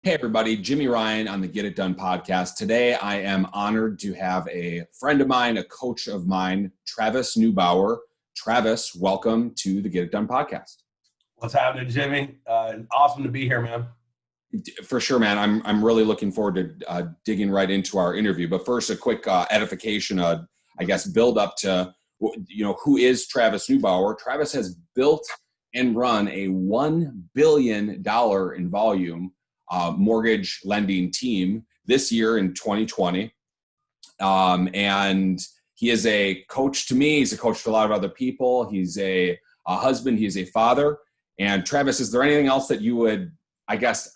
Hey everybody, Jimi Ryan on the Get It Done podcast. Today I am honored to have a friend of mine, a coach of mine, Travis Newbauer. Travis, welcome to the Get It Done podcast. What's happening, Jimmy? Awesome to be here, man. For sure, man. I'm really looking forward to digging right into our interview. But first, a quick edification, build up to, who is Travis Newbauer? Travis has built and run a $1 billion in volume mortgage lending team this year in 2020. And he is a coach to me. He's a coach to a lot of other people. He's a husband. He's a father. And Travis, is there anything else that you would,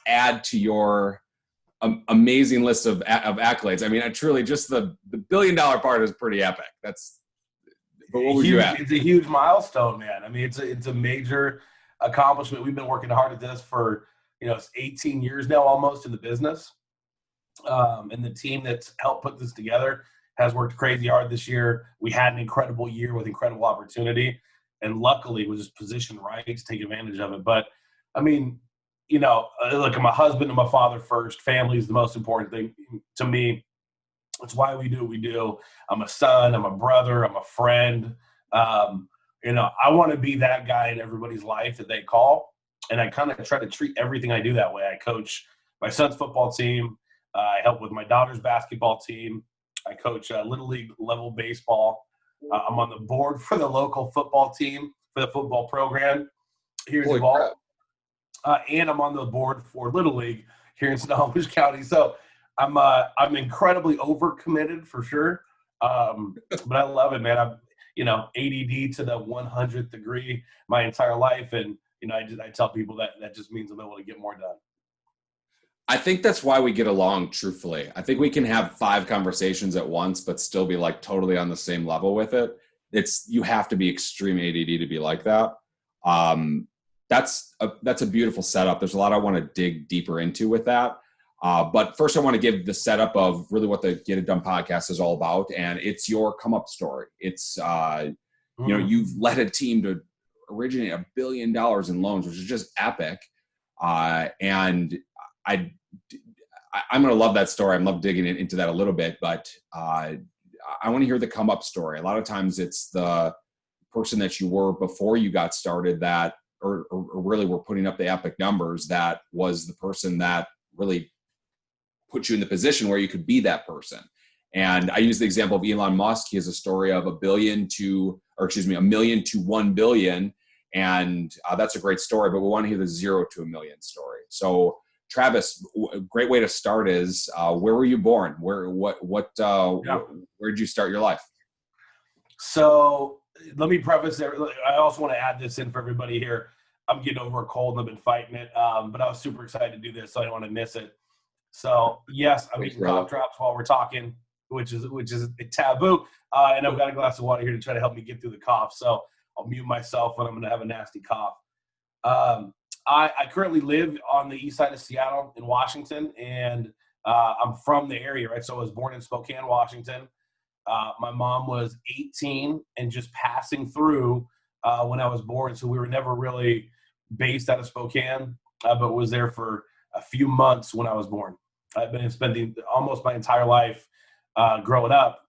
add to your amazing list of accolades? I mean, truly just the $1 billion part is pretty epic. But what would you add? It's a huge milestone, man. I mean, it's a major accomplishment. We've been working hard at this for, it's 18 years now almost in the business. And the team that's helped put this together has worked crazy hard this year. We had an incredible year with incredible opportunity, and luckily was just positioned right to take advantage of it. But I mean, look, I'm a husband, I'm a father first. Family is the most important thing to me. It's why we do what we do. I'm a son, I'm a brother, I'm a friend. I want to be that guy in everybody's life that they call. And I kind of try to treat everything I do that way. I coach my son's football team. I help with my daughter's basketball team. I coach Little League level baseball. I'm on the board for the local football team, for the football program here in Duval. And I'm on the board for Little League here in Snohomish County. So I'm incredibly overcommitted for sure. But I love it, man. I'm, ADD to the 100th degree my entire life. And, I tell people that just means I'm able to get more done. I think that's why we get along, truthfully. I think we can have 5 conversations at once, but still be like totally on the same level with it. You have to be extreme ADD to be like that. That's a beautiful setup. There's a lot I want to dig deeper into with that. But first I want to give the setup of really what the Get It Done podcast is all about. And it's your come up story. It's, you've led a team to originate $1 billion in loans, which is just epic. And I'm going to love that story. I love digging into that a little bit, but I want to hear the come up story. A lot of times it's the person that you were before you got started that, or really were putting up the epic numbers, that was the person that really put you in the position where you could be that person. And I use the example of Elon Musk. He has a story of $1 million to $1 billion. And that's a great story, but we want to hear the 0 to $1 million story. So Travis, a great way to start is where were you born? Where did you start your life? So let me preface there. I also want to add this in for everybody here. I'm getting over a cold and I've been fighting it, but I was super excited to do this, so I didn't want to miss it. So yes, I'm eating cough drops while we're talking, which is a taboo. And I've got a glass of water here to try to help me get through the cough. So I'll mute myself when I'm going to have a nasty cough. I currently live on the east side of Seattle in Washington, and I'm from the area, right? So I was born in Spokane, Washington. My mom was 18 and just passing through when I was born. So we were never really based out of Spokane, but was there for a few months when I was born. I've been spending almost my entire life growing up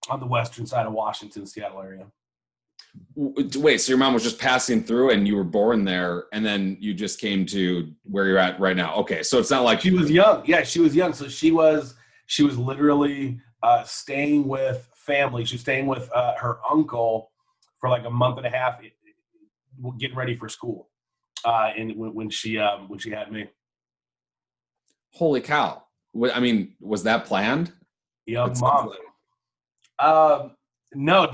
on the western side of Washington, Seattle area. Wait, so your mom was just passing through and you were born there and then you just came to where you're at right now. Okay. So it's not like she was young. Yeah, she was young. So she was literally staying with family. She was staying with her uncle for like a month and a half, getting ready for school. And when she had me. Holy cow. I mean, was that planned? Young mom. No,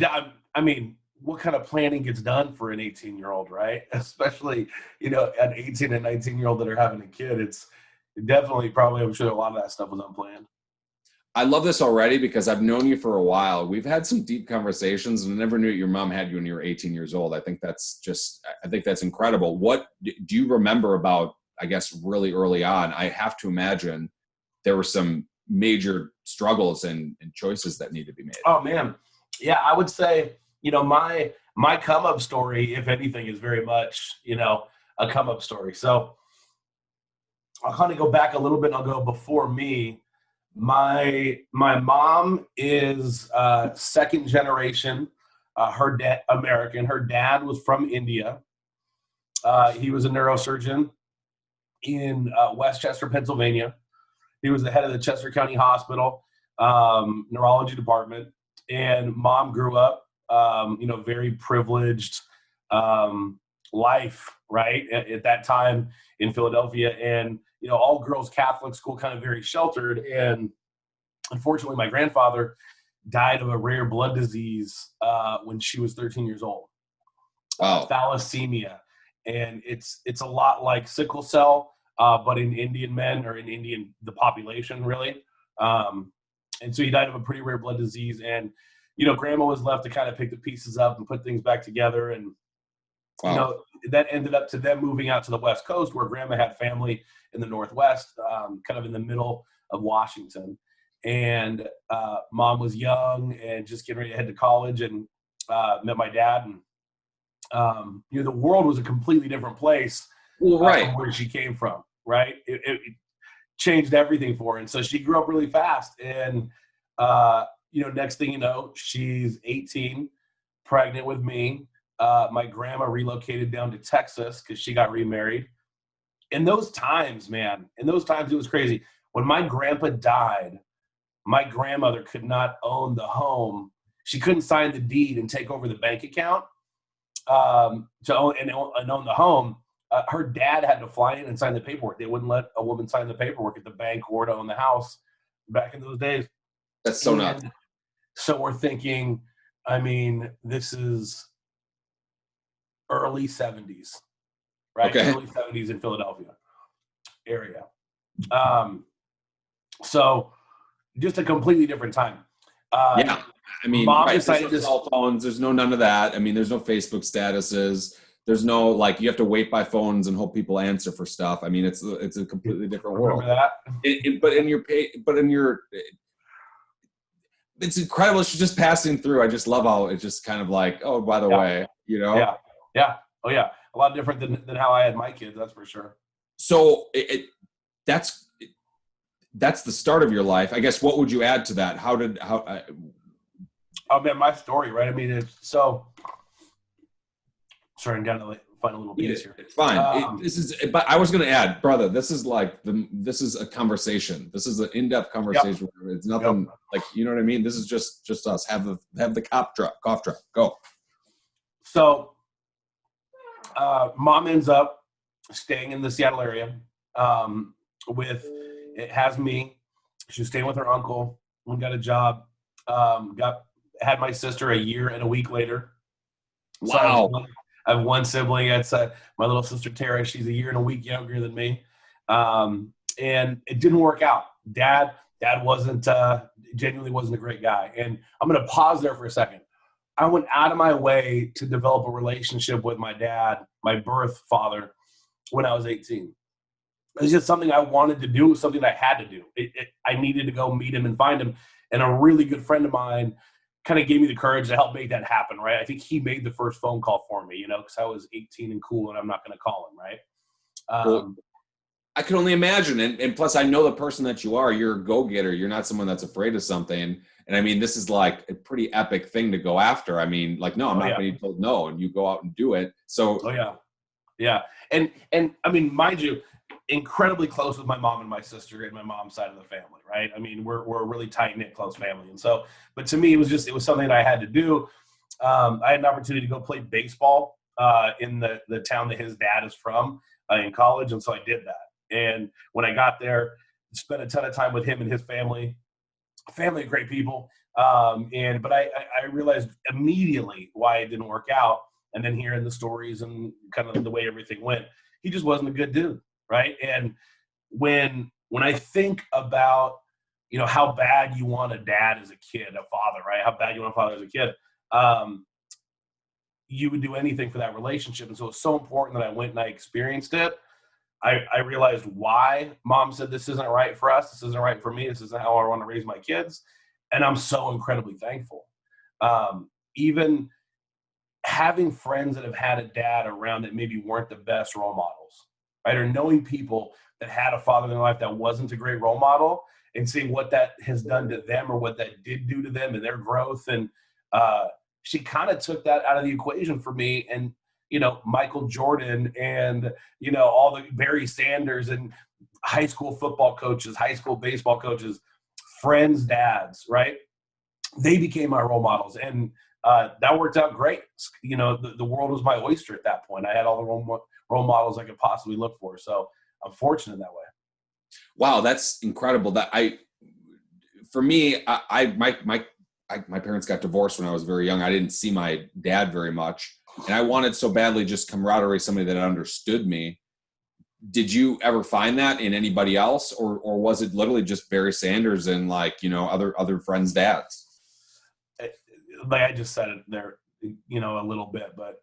I mean, what kind of planning gets done for an 18-year-old, right? Especially, an 18 and 19-year-old that are having a kid. It's definitely probably, I'm sure a lot of that stuff was unplanned. I love this already because I've known you for a while. We've had some deep conversations and I never knew your mom had you when you were 18 years old. I think that's incredible. What do you remember about, I guess, really early on? I have to imagine there were some major struggles and choices that need to be made. Oh man. Yeah. I would say, my come up story, if anything, is very much, a come up story. So I'll kind of go back a little bit. And I'll go before me. My mom is second generation. Her dad American. Her dad was from India. He was a neurosurgeon in Westchester, Pennsylvania. He was the head of the Chester County Hospital neurology department. And mom grew up, very privileged life, right, at that time in Philadelphia. And, all girls Catholic school, kind of very sheltered. And unfortunately, my grandfather died of a rare blood disease when she was 13 years old, thalassemia. And it's a lot like sickle cell, but in Indian men, or in the population, really. And so he died of a pretty rare blood disease. And, grandma was left to kind of pick the pieces up and put things back together. And, that ended up to them moving out to the West Coast, where grandma had family in the Northwest, kind of in the middle of Washington. And mom was young and just getting ready to head to college, and met my dad. And, the world was a completely different place from where she came from, right? It changed everything for her. And so she grew up really fast. And, next thing you know, she's 18, pregnant with me. My grandma relocated down to Texas because she got remarried. In those times, it was crazy. When my grandpa died, my grandmother could not own the home. She couldn't sign the deed and take over the bank account to own the home. Her dad had to fly in and sign the paperwork. They wouldn't let a woman sign the paperwork at the bank or to own the house back in those days. That's so nuts. So we're thinking, this is early 70s, right? Okay. Early 70s in Philadelphia area. So just a completely different time. Mom decided there's no cell phones. There's none of that. There's no Facebook statuses. There's no, you have to wait by phones and hope people answer for stuff. It's a completely different world. Remember that? It's incredible. She's just passing through. I just love how it's just kind of like, oh, by the way, Yeah. Oh yeah. A lot different than how I had my kids. That's for sure. So that's the start of your life. I guess, what would you add to that? My story, right? Sorry, I'm down to find a little piece here. It's fine. But I was going to add, brother, this is this is a conversation. This is an in-depth conversation. Yep. It's nothing you know what I mean? This is just us. Have the cough drop. Go. So, mom ends up staying in the Seattle area it has me. She was staying with her uncle. We got a job. Had my sister a year and a week later. Wow. So I have one sibling. It's my little sister Tara. She's a year and a week younger than me. And it didn't work out. Dad genuinely wasn't a great guy. And I'm going to pause there for a second. I went out of my way to develop a relationship with my dad, my birth father, when I was 18. It was just something I wanted to do. It was something I had to do. I needed to go meet him and find him. And a really good friend of mine kind of gave me the courage to help make that happen, right? I think he made the first phone call for me, because I was 18 and cool, and I'm not going to call him, right? Well, I can only imagine. And plus, I know the person that you are. You're a go-getter. You're not someone that's afraid of something. And this is like a pretty epic thing to go after. No, I'm not going to be told no, and you go out and do it. So, yeah. And mind you, incredibly close with my mom and my sister and my mom's side of the family, right? We're a really tight-knit, close family. And so, but to me, it was something that I had to do. I had an opportunity to go play baseball in the town that his dad is from in college. And so I did that. And when I got there, spent a ton of time with him and his family of great people. But I realized immediately why it didn't work out. And then hearing the stories and kind of the way everything went, he just wasn't a good dude. Right. And when I think about, how bad you want a dad as a kid, a father, right? How bad you want a father as a kid, you would do anything for that relationship. And so it's so important that I went and I experienced it. I realized why mom said, this isn't right for us. This isn't right for me. This isn't how I want to raise my kids. And I'm so incredibly thankful. Even having friends that have had a dad around that maybe weren't the best role models, right? Or knowing people that had a father in their life that wasn't a great role model, and seeing what that has done to them or what that did do to them and their growth. And she kind of took that out of the equation for me. And, Michael Jordan and, all the Barry Sanders and high school football coaches, high school baseball coaches, friends' dads, right? They became my role models. And that worked out great. The world was my oyster at that point. I had all the role models I could possibly look for. So I'm fortunate that way. Wow, that's incredible. For me, my parents got divorced when I was very young. I didn't see my dad very much, and I wanted so badly just camaraderie, somebody that understood me. Did you ever find that in anybody else, or was it literally just Barry Sanders and other friends' dads? Like I just said it there, a little bit, but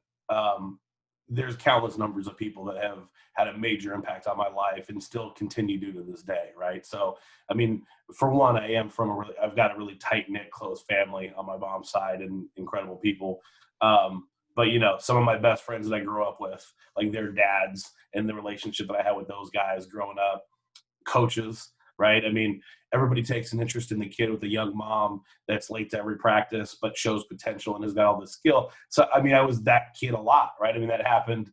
there's countless numbers of people that have had a major impact on my life and still continue to this day. Right. So, I mean, for one, I've got a really tight knit, close family on my mom's side and incredible people. But some of my best friends that I grew up with, like their dads and the relationship that I had with those guys growing up, coaches, right? I mean, everybody takes an interest in the kid with a young mom that's late to every practice, but shows potential and has got all the skill. So, I mean, I was that kid a lot, right? I mean, that happened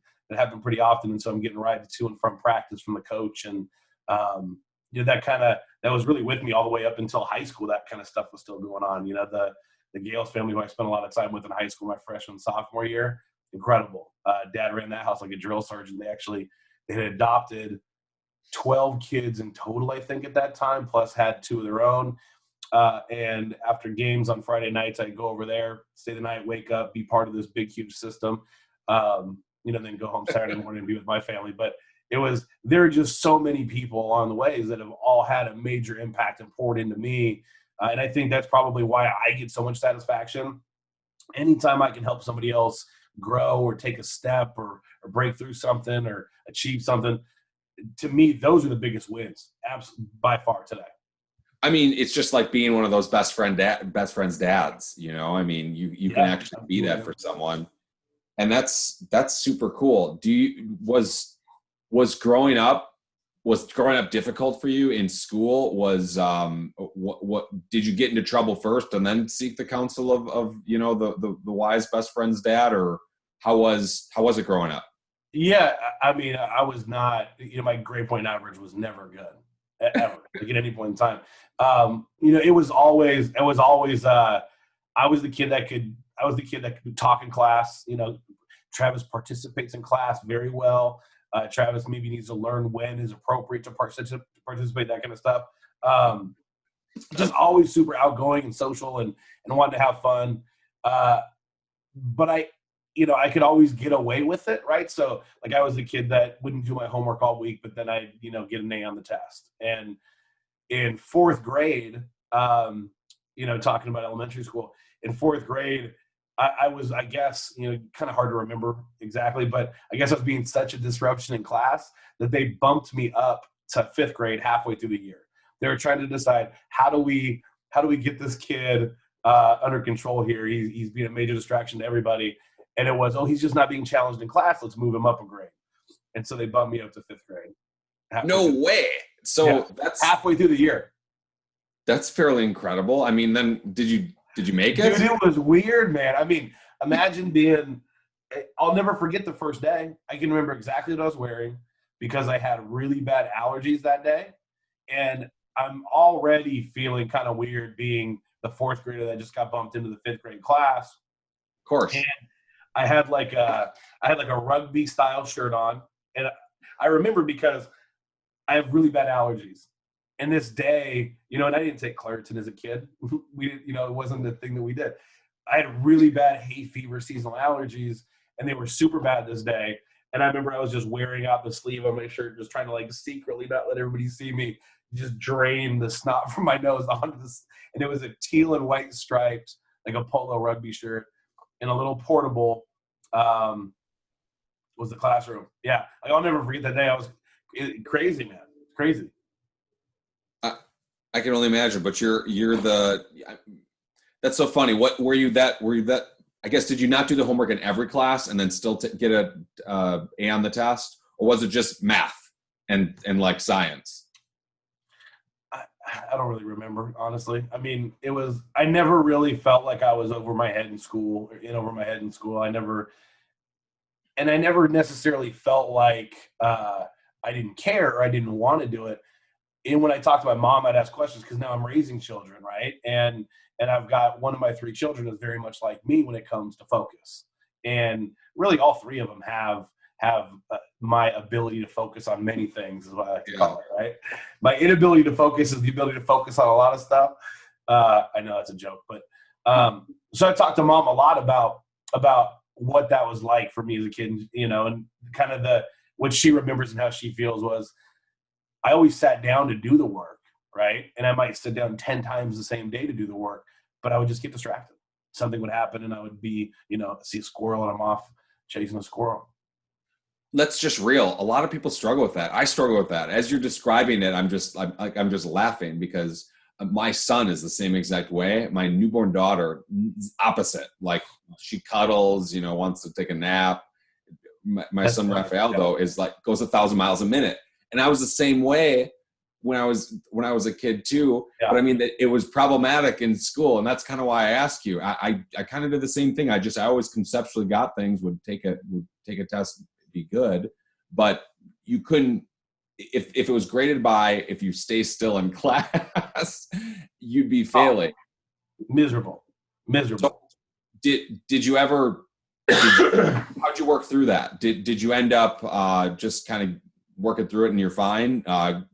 pretty often. And so I'm getting rides to and from practice from the coach. And, that was really with me all the way up until high school. That kind of stuff was still going on. The Gales family, who I spent a lot of time with in high school, my freshman, sophomore year, incredible. Dad ran that house like a drill sergeant. They had adopted 12 kids in total, I think, at that time, plus had 2 of their own. And after games on Friday nights, I'd go over there, stay the night, wake up, be part of this big, huge system, then go home Saturday morning and be with my family. But there are just so many people along the ways that have all had a major impact and poured into me. And I think that's probably why I get so much satisfaction. Anytime I can help somebody else grow or take a step or break through something or achieve something, to me, those are the biggest wins, by far today. I mean, it's just like being one of those best friend's dads. I mean, you can actually be that for someone, and that's super cool. Was growing up difficult for you in school? What did you get into trouble first and then seek the counsel of the wise best friend's dad, or how was it growing up? Yeah, I mean, I was not, my grade point average was never good, ever, like at any point in time. It was always, I was the kid that could talk in class. Travis participates in class very well. Travis maybe needs to learn when is appropriate to participate, that kind of stuff. Just always super outgoing and social and wanted to have fun. But I could always get away with it, right? So, like, I was the kid that wouldn't do my homework all week, but then I'd, get an A on the test. And in 4th grade, talking about elementary school, in 4th grade, I was, I guess, kind of hard to remember exactly, but I guess I was being such a disruption in class that they bumped me up to 5th grade halfway through the year. They were trying to decide, how do we get this kid under control here? He's being a major distraction to everybody. And it was, he's just not being challenged in class. Let's move him up a grade. And so they bumped me up to 5th grade. No way. So that's halfway through the year. That's fairly incredible. I mean, then did you make it? Dude, it was weird, man. I mean, imagine I'll never forget the first day. I can remember exactly what I was wearing because I had really bad allergies that day. And I'm already feeling kind of weird being the 4th grader that just got bumped into the 5th grade class. Of course. And I had like a rugby style shirt on. And I remember because I have really bad allergies. And this day, and I didn't take Claritin as a kid. It wasn't the thing that we did. I had really bad hay fever seasonal allergies, and they were super bad this day. And I remember I was just wearing out the sleeve of my shirt, just trying to like secretly not let everybody see me, just drain the snot from my nose onto this. And it was a teal and white striped, like a polo rugby shirt, and a little portable was the classroom. Yeah, I'll never forget that day. I was crazy, man. Crazy. I can only imagine, but that's so funny. What were you that, I guess, did you not do the homework in every class and then still get a A on the test? Or was it just math? and like science? I don't really remember, honestly. I mean, I never really felt like I was over my head in school, or in over my head in school. I never necessarily felt like I didn't care or I didn't want to do it. And when I talked to my mom, I'd ask questions because now I'm raising children, right? And I've got one of my three children is very much like me when it comes to focus. And really, all three of them have my ability to focus on many things, is what I like to call it, right? My inability to focus is the ability to focus on a lot of stuff. I know that's a joke, but so I talked to mom a lot about what that was like for me as a kid, and kind of what she remembers and how she feels was I always sat down to do the work, right? And I might sit down 10 times the same day to do the work, but I would just get distracted. Something would happen and I would be, see a squirrel and I'm off chasing a squirrel. That's just real. A lot of people struggle with that. I struggle with that. As you're describing it, I'm just laughing because my son is the same exact way. My newborn daughter, opposite. Like she cuddles, wants to take a nap. My son Raphael though is like goes 1,000 miles a minute, and I was the same way when I was a kid too. Yeah. But I mean, it was problematic in school, and that's kind of why I asked you. I kind of did the same thing. I always conceptually got things, would take a test, be good, but you couldn't. If it was graded by if you stay still in class, you'd be failing. Miserable. So did you ever? How'd you work through that? Did you end up just kind of working through it and you're fine?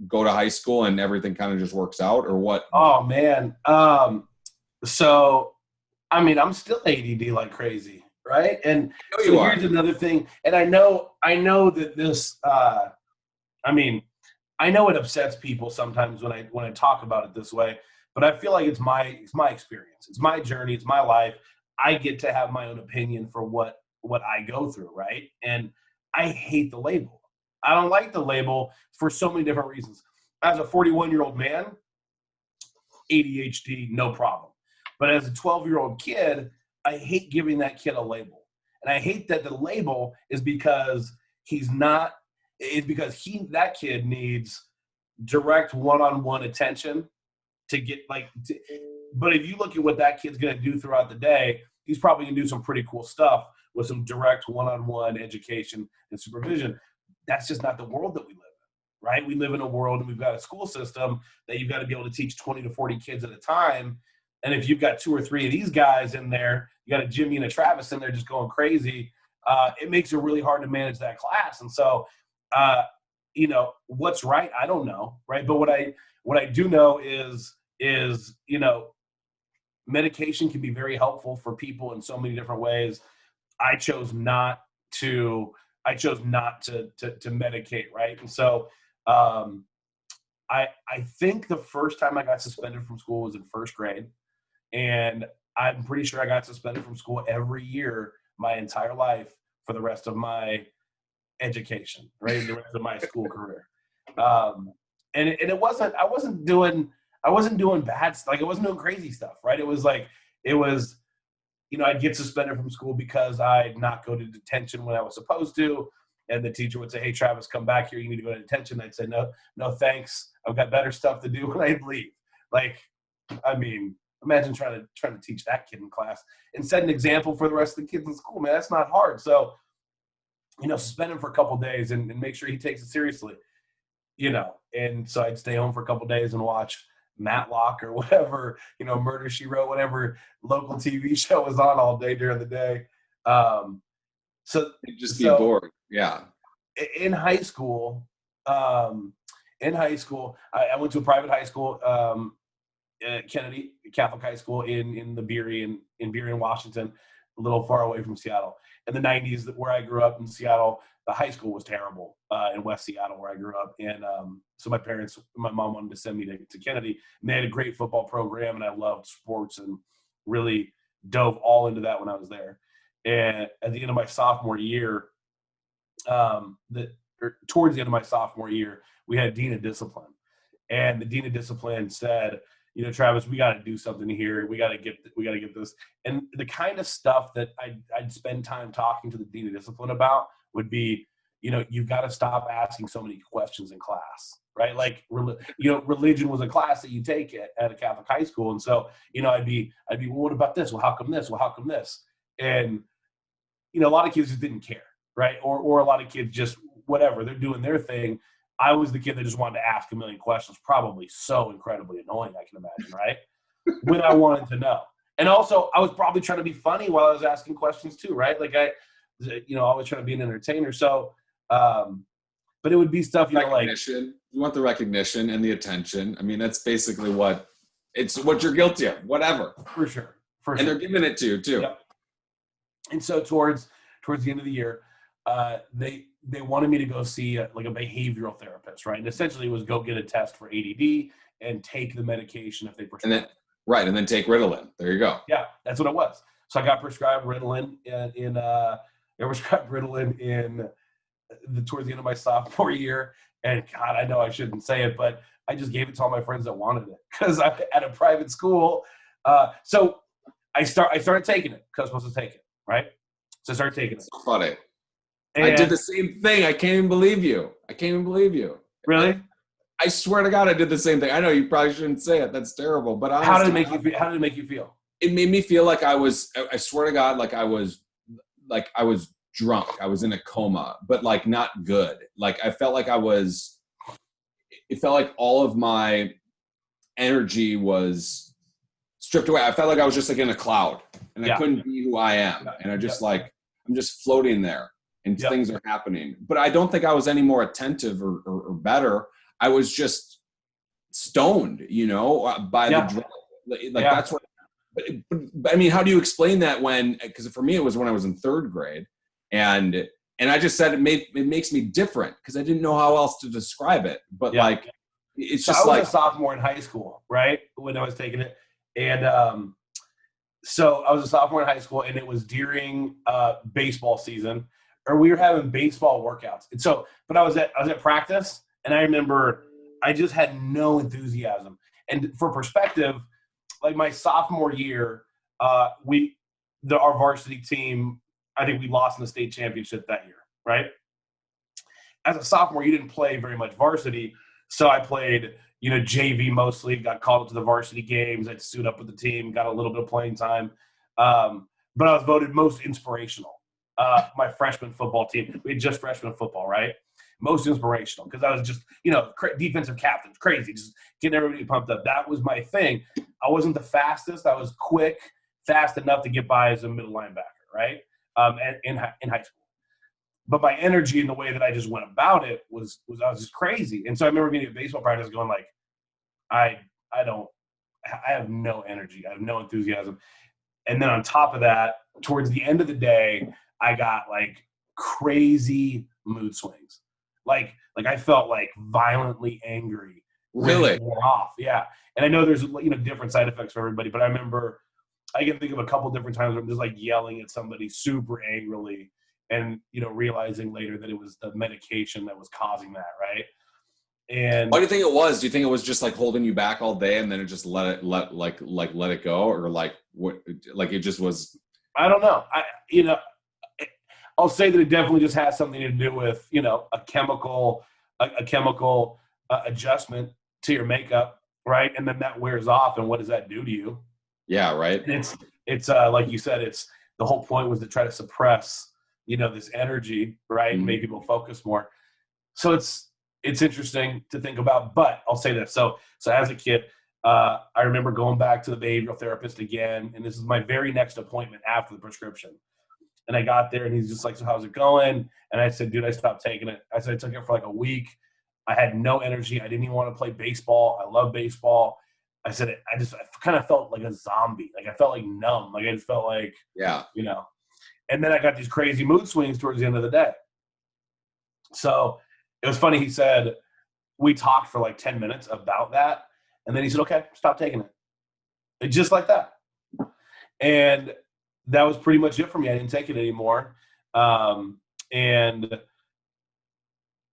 Go to high school and everything kind of just works out, or what? Oh man. So I mean, I'm still ADD like crazy, right? And so here's another thing. And I know that this. I know it upsets people sometimes when I talk about it this way, but I feel like it's my experience. It's my journey. It's my life. I get to have my own opinion for what I go through, right? And I hate the label. I don't like the label for so many different reasons. As a 41-year-old man, ADHD, no problem. But as a 12-year-old kid, I hate giving that kid a label. And I hate that the label is because that kid needs direct one-on-one attention to get but if you look at what that kid's going to do throughout the day, he's probably going to do some pretty cool stuff with some direct one-on-one education and supervision. That's just not the world that we live in, right? We live in a world and we've got a school system that you've got to be able to teach 20 to 40 kids at a time. And if you've got 2 or 3 of these guys in there, you got a Jimmy and a Travis in there just going crazy, it makes it really hard to manage that class. And so, what's right, I don't know, right? But what I do know is medication can be very helpful for people in so many different ways. I chose not to medicate, right? And so I think the first time I got suspended from school was in first grade, and I'm pretty sure I got suspended from school every year my entire life for the rest of my education, right? The rest of my school career. And it wasn't, I wasn't doing bad stuff. Like, I wasn't doing crazy stuff, right? I'd get suspended from school because I'd not go to detention when I was supposed to. And the teacher would say, "Hey, Travis, come back here. You need to go to detention." I'd say, no, thanks. I've got better stuff to do when I'd leave. Imagine trying to teach that kid in class and set an example for the rest of the kids in school, man. That's not hard. So, suspend him for a couple of days and make sure he takes it seriously, And so I'd stay home for a couple of days and watch Matlock or whatever, Murder, She Wrote, whatever local TV show was on all day during the day. So just be bored. Yeah. In high school, I went to a private high school, Kennedy Catholic High School in Burien, Washington, a little far away from Seattle. In the 90s, where I grew up in Seattle, the high school was terrible in West Seattle, where I grew up. And so my mom wanted to send me to Kennedy. And they had a great football program, and I loved sports and really dove all into that when I was there. And at the end of my sophomore year, towards the end of my sophomore year, we had Dean of Discipline. And the Dean of Discipline said, "Travis, we got to do something here. We got to get this." And the kind of stuff that I'd spend time talking to the Dean of Discipline about would be, you've got to stop asking so many questions in class, right? Like, religion was a class that you take at a Catholic high school. And so, I'd be, well, what about this? Well, how come this? Well, how come this? And, a lot of kids just didn't care, right? Or a lot of kids just, whatever, they're doing their thing. I was the kid that just wanted to ask a million questions, probably so incredibly annoying, I can imagine, right? When I wanted to know. And also, I was probably trying to be funny while I was asking questions too, right? Like always trying to be an entertainer. So, but it would be stuff, recognition. You want the recognition and the attention. I mean, that's basically what you're guilty of, whatever. For sure. And they're giving it to you too. Yep. And so towards the end of the year, they wanted me to go see a behavioral therapist, right? And essentially it was go get a test for ADD and take the medication if they prescribe. And then take Ritalin. There you go. Yeah, that's what it was. So I got prescribed Ritalin towards the end of my sophomore year. And God, I know I shouldn't say it, but I just gave it to all my friends that wanted it because I'm at a private school. So I started taking it because I was supposed to take it, right? So I started taking it. So funny. And I did the same thing. I can't even believe you. Really? I swear to God, I did the same thing. I know you probably shouldn't say it. That's terrible. But honestly, how did it make you feel? It made me feel like I swear to God, like I was drunk. I was in a coma, but like not good. Like I felt like it felt like all of my energy was stripped away. I felt like I was just like in a cloud and I couldn't be who I am. And I just I'm just floating there and things are happening. But I don't think I was any more attentive or better. I was just stoned, by the drug. That's what, but I mean, how do you explain that because for me, it was when I was in third grade and I just said it makes me different because I didn't know how else to describe it. But it's just I was a sophomore in high school, right? When I was taking it. And so I was a sophomore in high school and it was during baseball season or we were having baseball workouts. And so, but I was at practice and I remember I just had no enthusiasm. And for perspective, like my sophomore year, our varsity team, I think we lost in the state championship that year, right? As a sophomore, you didn't play very much varsity. So I played, JV mostly, got called up to the varsity games. I'd suit up with the team, got a little bit of playing time. But I was voted most inspirational. My freshman football team, we had just freshman football, right? Most inspirational because I was just, defensive captain, crazy, just getting everybody pumped up. That was my thing. I wasn't the fastest. I was quick, fast enough to get by as a middle linebacker, right? In high school. But my energy and the way that I just went about it was I was just crazy. And so I remember being at baseball practice going like, I have no energy. I have no enthusiasm. And then on top of that, towards the end of the day, I got like crazy mood swings. Like I felt like violently angry. Really? Off. Yeah. And I know there's, different side effects for everybody, but I remember I can think of a couple different times where I'm just like yelling at somebody super angrily and, realizing later that it was the medication that was causing that. Right. And what do you think it was? Do you think it was just like holding you back all day and then it just let it go or like what, like it just was? I don't know. I'll say that it definitely just has something to do with, a chemical adjustment to your makeup. Right. And then that wears off. And what does that do to you? Yeah. Right. And it's like you said, the whole point was to try to suppress, this energy, right. And make people focus more. So it's interesting to think about, but I'll say this. So as a kid, I remember going back to the behavioral therapist again. And this is my very next appointment after the prescription. And I got there and he's just like, so how's it going? And I said, dude, I stopped taking it. I said, I took it for like a week. I had no energy. I didn't even want to play baseball. I love baseball. I said, I kind of felt like a zombie. Like I felt like numb. Like I just felt like, and then I got these crazy mood swings towards the end of the day. So it was funny. He said, we talked for like 10 minutes about that. And then he said, okay, stop taking it. Just like that. And that was pretty much it for me. I didn't take it anymore. And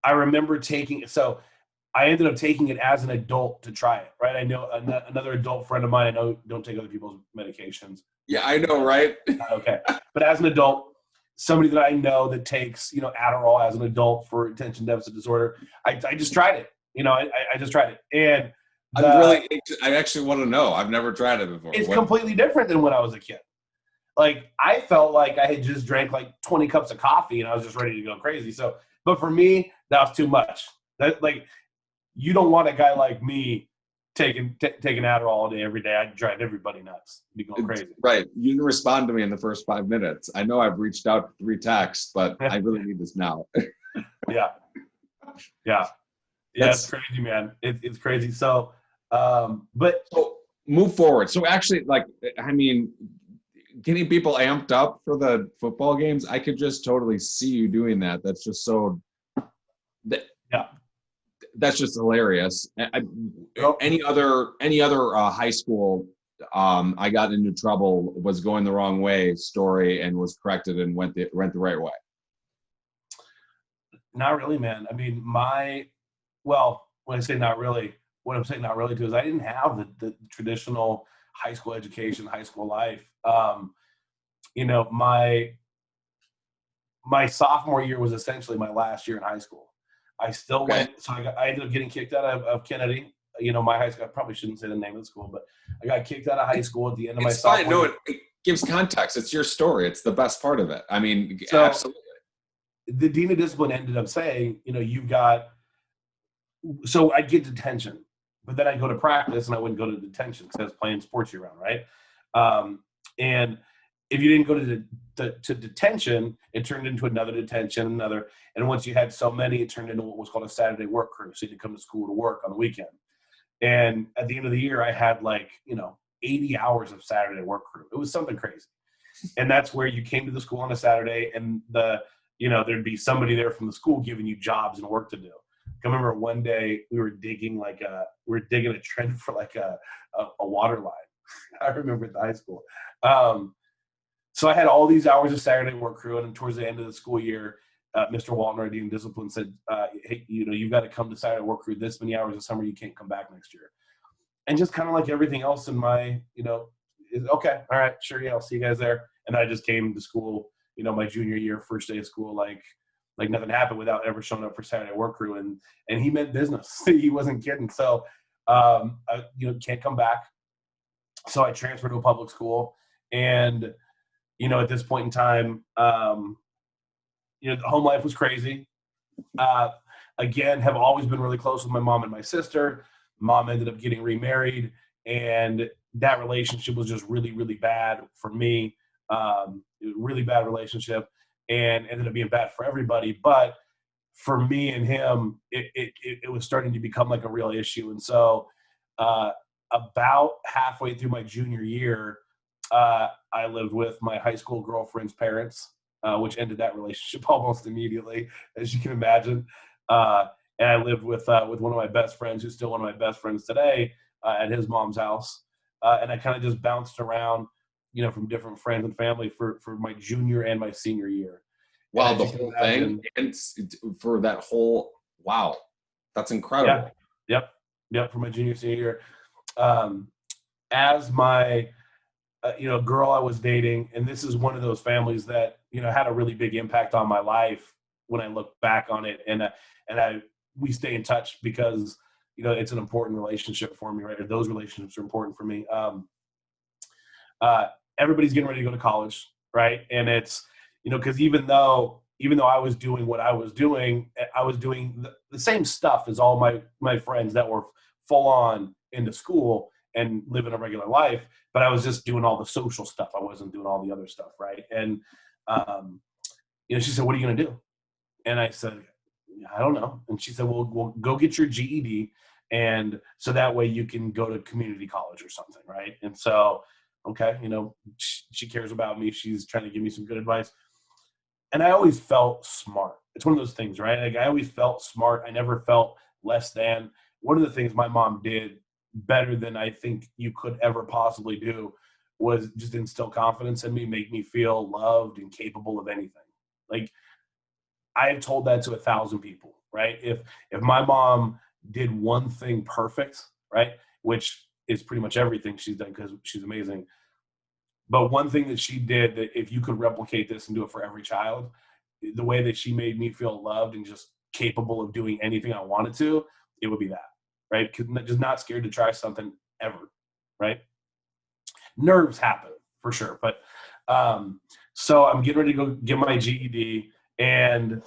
I remember so I ended up taking it as an adult to try it, right? I know another adult friend of mine, I know don't take other people's medications. Yeah, I know, right? Okay. But as an adult, somebody that I know that takes, Adderall as an adult for attention deficit disorder. I just tried it. I just tried it. And I actually want to know. I've never tried it before. It's completely different than when I was a kid. Like, I felt like I had just drank like 20 cups of coffee and I was just ready to go crazy. So, but for me, that was too much. You don't want a guy like me taking Adderall all day, every day. I'd drive everybody nuts. Be going crazy. Right. You didn't respond to me in the first 5 minutes. I know I've reached out 3 texts, but I really need this now. Yeah. It's crazy, man. It's crazy. So, so move forward. So actually, getting people amped up for the football games, I could just totally see you doing that. That's just so. That's just hilarious. Any other high school, I got into trouble, was going the wrong way story, and was corrected and went the right way. Not really, man. I mean, when I say not really, what I'm saying not really too is I didn't have the traditional high school education, high school life. My sophomore year was essentially my last year in high school. I still went, so I ended up getting kicked out of Kennedy. My high school, I probably shouldn't say the name of the school, but I got kicked out of high school at the end of my sophomore year. No, it gives context. It's your story. It's the best part of it. I mean, absolutely. The dean of discipline ended up saying, so I'd get detention, but then I'd go to practice and I wouldn't go to detention because I was playing sports year round, right? And if you didn't go to detention, it turned into another detention, and once you had so many, it turned into what was called a Saturday work crew. So you'd come to school to work on the weekend. And at the end of the year, I had 80 hours of Saturday work crew. It was something crazy. And that's where you came to the school on a Saturday and there'd be somebody there from the school giving you jobs and work to do. I remember one day we were digging a trench for a water line. I remember at the high school. So I had all these hours of Saturday work crew, and towards the end of the school year, Mr. Walton, our dean of discipline, said, "Hey, you've got to come to Saturday work crew this many hours of summer. You can't come back next year." And just kind of like everything else in my, okay, all right, sure, yeah, I'll see you guys there. And I just came to school, my junior year, first day of school, like nothing happened without ever showing up for Saturday work crew. And he meant business. He wasn't kidding. So, can't come back. So I transferred to a public school, and at this point in time, the home life was crazy. Again, have always been really close with my mom and my sister. Mom ended up getting remarried, and that relationship was just really, really bad for me. Really bad relationship, and ended up being bad for everybody. But for me and him, it was starting to become like a real issue. And so about halfway through my junior year, I lived with my high school girlfriend's parents, which ended that relationship almost immediately, as you can imagine. And I lived with one of my best friends, who's still one of my best friends today, at his mom's house. And I kind of just bounced around, from different friends and family for my junior and my senior year. Wow, the whole thing, and for that whole, wow, that's incredible. Yeah. Yep. For my junior, senior year, as my girl I was dating, and this is one of those families that had a really big impact on my life when I look back on it, and we stay in touch because it's an important relationship for me, right? Or those relationships are important for me. Everybody's getting ready to go to college, right? And it's because even though I was doing what I was doing the same stuff as all my friends that were full on into school and living a regular life, but I was just doing all the social stuff. I wasn't doing all the other stuff, right? And she said, "What are you going to do?" And I said, "I don't know." And she said, "Well, go get your GED, and so that way you can go to community college or something, right?" And so, okay, she cares about me. She's trying to give me some good advice. And I always felt smart. It's one of those things, right? Like, I always felt smart. I never felt less than. One of the things my mom did better than I think you could ever possibly do was just instill confidence in me, make me feel loved and capable of anything. Like, I have told that to 1,000 people, right? If my mom did one thing perfect, right, which is pretty much everything she's done because she's amazing, But one thing that she did, that if you could replicate this and do it for every child, the way that she made me feel loved and just capable of doing anything I wanted to, it would be that, right? Just not scared to try something ever, right? Nerves happen for sure, but so I'm getting ready to go get my GED, and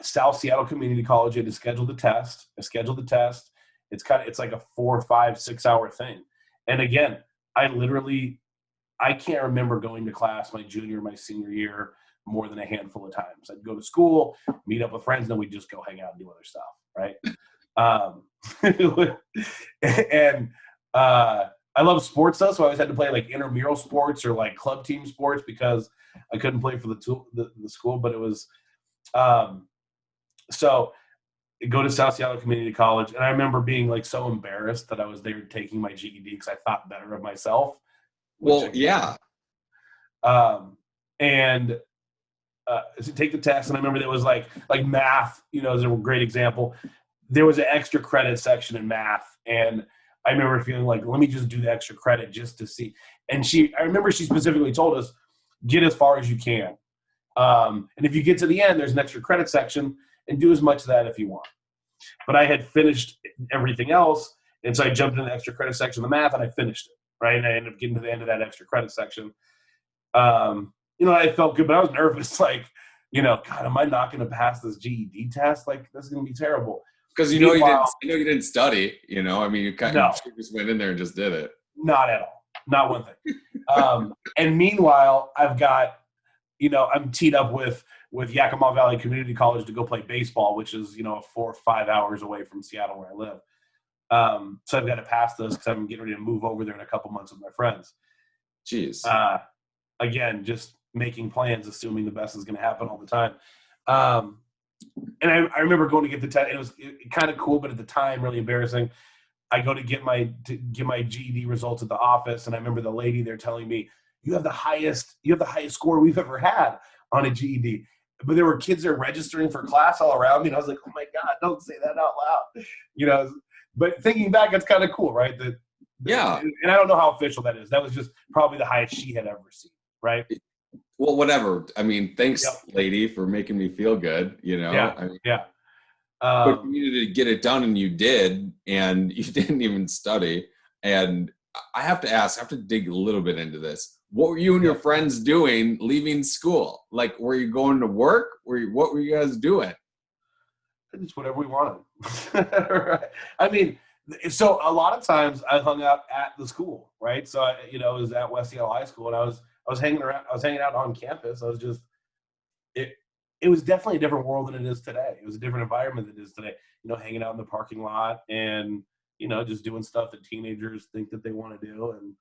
South Seattle Community College had to schedule the test. I scheduled the test. It's like a 4, 5, 6 hour thing, and again, I can't remember going to class my junior, my senior year more than a handful of times. I'd go to school, meet up with friends, and then we'd just go hang out and do other stuff, right? And I love sports though, so I always had to play like intramural sports or like club team sports because I couldn't play for the school. But it was so I go to South Seattle Community College, and I remember being like so embarrassed that I was there taking my GED because I thought better of myself. Well, yeah. And to take the test, and I remember there was like math, is a great example. There was an extra credit section in math, and I remember feeling like, let me just do the extra credit just to see. And I remember she specifically told us, get as far as you can. And if you get to the end, there's an extra credit section, and do as much of that if you want. But I had finished everything else, and so I jumped into the extra credit section of the math, and I finished it, right? And I ended up getting to the end of that extra credit section. I felt good, but I was nervous, like, God, am I not going to pass this GED test? Like, this is going to be terrible. Because you didn't study. You just went in there and just did it. Not at all. Not one thing. And meanwhile, I've got, I'm teed up with Yakima Valley Community College to go play baseball, which is 4 or 5 hours away from Seattle where I live. So I've got to pass this because I'm getting ready to move over there in a couple months with my friends. Jeez. Again, just making plans, assuming the best is going to happen all the time. And I remember going to get the test. It was kind of cool, but at the time, really embarrassing. I go to get my GED results at the office, and I remember the lady there telling me, "You have the highest score we've ever had on a GED." But there were kids there registering for class all around me, and I was like, "Oh my God, don't say that out loud," But thinking back, it's kind of cool, right? Yeah. And I don't know how official that is. That was just probably the highest she had ever seen, right? Well, whatever. I mean, thanks, lady, for making me feel good. Yeah. But you needed to get it done, and you did, and you didn't even study. And I have to ask, I have to dig a little bit into this. What were you and your friends doing leaving school? Like, were you going to work? What were you guys doing? It's whatever we wanted. Right? I mean, so a lot of times I hung out at the school, right? So I was at West Seattle High School, and I was hanging around. I was hanging out on campus. It was definitely a different world than it is today. It was a different environment than it is today. Hanging out in the parking lot and just doing stuff that teenagers think that they want to do, and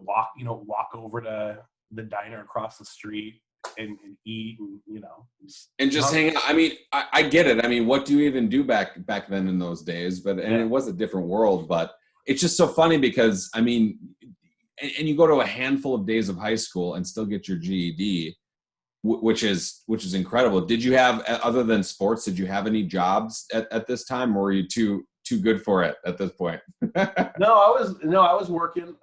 walk over to the diner across the street and eat and just hang out. I mean, I get it. I mean, what do you even do back then in those days? It was a different world, but it's just so funny because I mean, and you go to a handful of days of high school and still get your GED, which is incredible. Did you have, other than sports, did you have any jobs at this time, or were you too good for it at this point? No, I was working,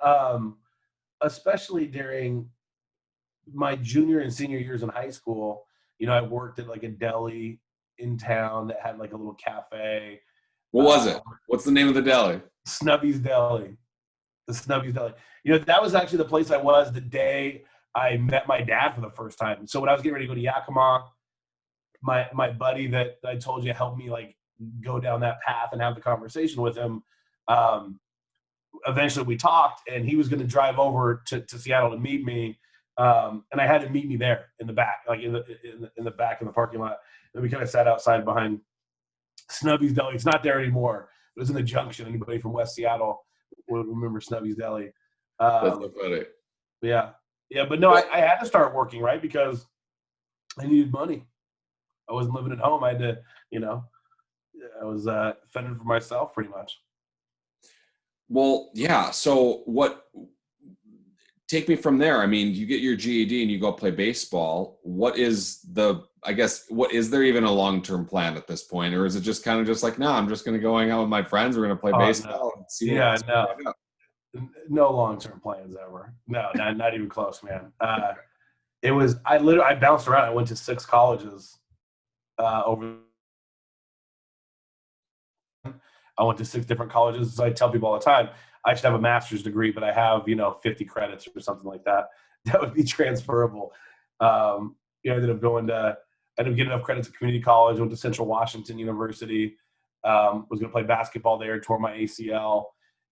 especially during my junior and senior years in high school. I worked at like a deli in town that had like a little cafe. What was it? What's the name of the deli? Snubby's Deli. The Snubby's Deli. That was actually the place I was the day I met my dad for the first time. So when I was getting ready to go to Yakima, my buddy that I told you helped me like go down that path and have the conversation with him. Eventually we talked, and he was going to drive over to Seattle to meet me. And I had him meet me there in the back, like in the back of the parking lot. And we kind of sat outside behind Snubby's Deli. It's not there anymore. It was in the Junction. Anybody from West Seattle would remember Snubby's Deli. That's so funny. Yeah. Yeah, but no, I had to start working, right? Because I needed money. I wasn't living at home. I had to, I was fending for myself pretty much. Well, yeah. So take me from there. I mean, you get your GED and you go play baseball. What is there even a long-term plan at this point? Or is it just kind of just like, no, I'm just going to go hang out with my friends. We're going to play baseball. No. No long-term plans ever. No, not even close, man. I bounced around. I went to 6 colleges over. I went to 6 different colleges. So I tell people all the time, I should have a master's degree, but I have, 50 credits or something like that. That would be transferable. I ended up getting enough credits at community college, went to Central Washington University, was going to play basketball there, tore my ACL.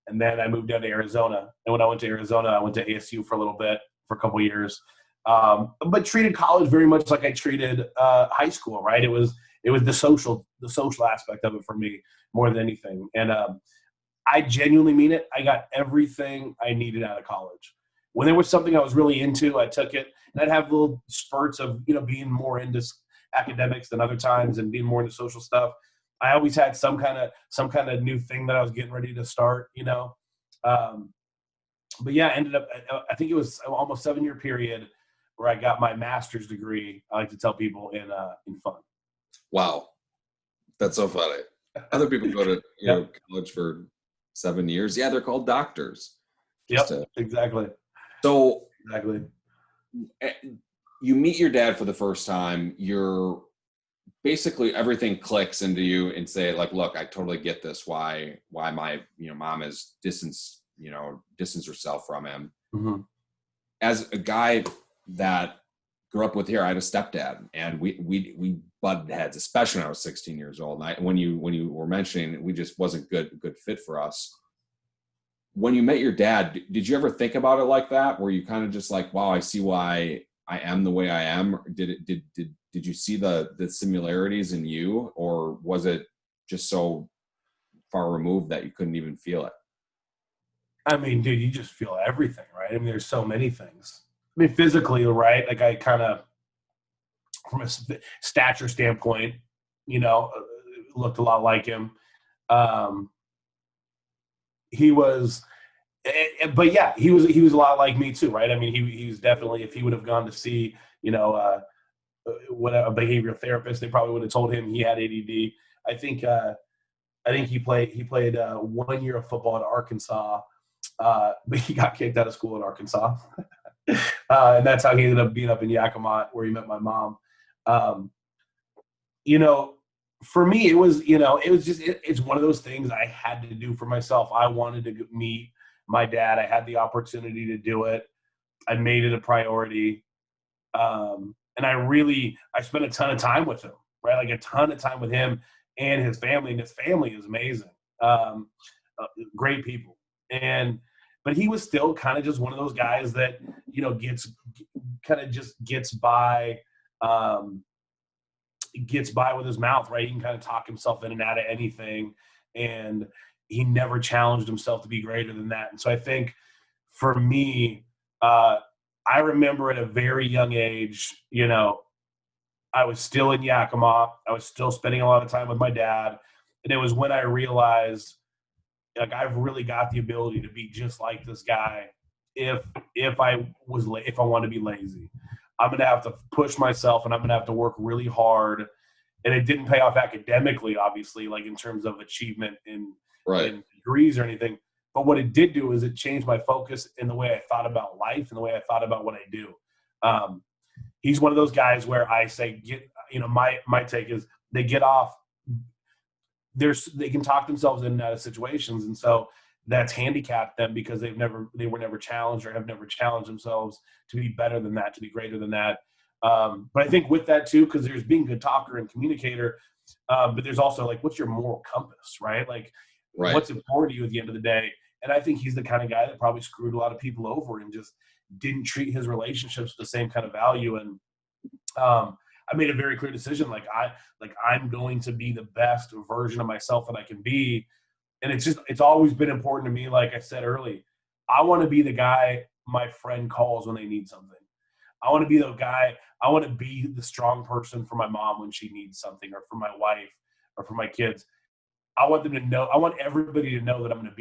And then I moved down to Arizona. And when I went to Arizona, I went to ASU for a little bit, for a couple of years. But treated college very much like I treated high school, right? It was the social aspect of it for me more than anything. And I genuinely mean it. I got everything I needed out of college. When there was something I was really into, I took it. And I'd have little spurts of, being more into academics than other times and being more into social stuff. I always had some kind of new thing that I was getting ready to start, But yeah, ended up, I think it was almost 7-year period where I got my master's degree. I like to tell people in fun. Wow. That's so funny. Other people go to college for 7 years. Yeah, they're called doctors. Exactly. So exactly. You meet your dad for the first time. You're basically everything clicks into you and say like, look, I totally get this. Why my mom is distance herself from him. Mm-hmm. As a guy that grew up with here, I had a stepdad, and we butted heads, especially when I was 16 years old. And when you were mentioning, we just wasn't good fit for us. When you met your dad, did you ever think about it like that? Were you kind of just like, wow, I see why I am the way I am? Did you see the similarities in you, or was it just so far removed that you couldn't even feel it? I mean, dude, you just feel everything, right? I mean, there's so many things. I mean, physically, right? Like I kind of, from a stature standpoint, looked a lot like him. He was, but yeah, he was a lot like me too, right? I mean, he was definitely, if he would have gone to see, what a behavioral therapist, they probably would have told him he had ADD. I think he played 1 year of football at Arkansas, but he got kicked out of school in Arkansas. And that's how he ended up being up in Yakima, where he met my mom. For me, it's one of those things I had to do for myself. I wanted to meet my dad. I had the opportunity to do it. I made it a priority. And I spent a ton of time with him, right? Like a ton of time with him and his family. And his family is amazing. Great people. But he was still kind of just one of those guys that, gets by with his mouth, right? He can kind of talk himself in and out of anything. And he never challenged himself to be greater than that. And so I think for me, I remember at a very young age, I was still in Yakima. I was still spending a lot of time with my dad. And it was when I realized, like, I've really got the ability to be just like this guy. If I want to be lazy, I'm going to have to push myself, and I'm going to have to work really hard. And it didn't pay off academically, obviously, like in terms of achievement in degrees or anything. But what it did do is it changed my focus in the way I thought about life and the way I thought about what I do. He's one of those guys where I say, my take is they get off. They can talk themselves in and out of situations, and so that's handicapped them because they were never challenged or have never challenged themselves to be better than that, to be greater than that. But I think with that too, because there's being a good talker and communicator, but there's also like, what's your moral compass, right? Like, what's important to you at the end of the day? And I think he's the kind of guy that probably screwed a lot of people over and just didn't treat his relationships with the same kind of value. And I made a very clear decision. I'm going to be the best version of myself that I can be. And it's always been important to me. Like I said early, I want to be the guy my friend calls when they need something. I want to be the guy. I want to be the strong person for my mom when she needs something, or for my wife, or for my kids. I want them to know. I want everybody to know that I'm going to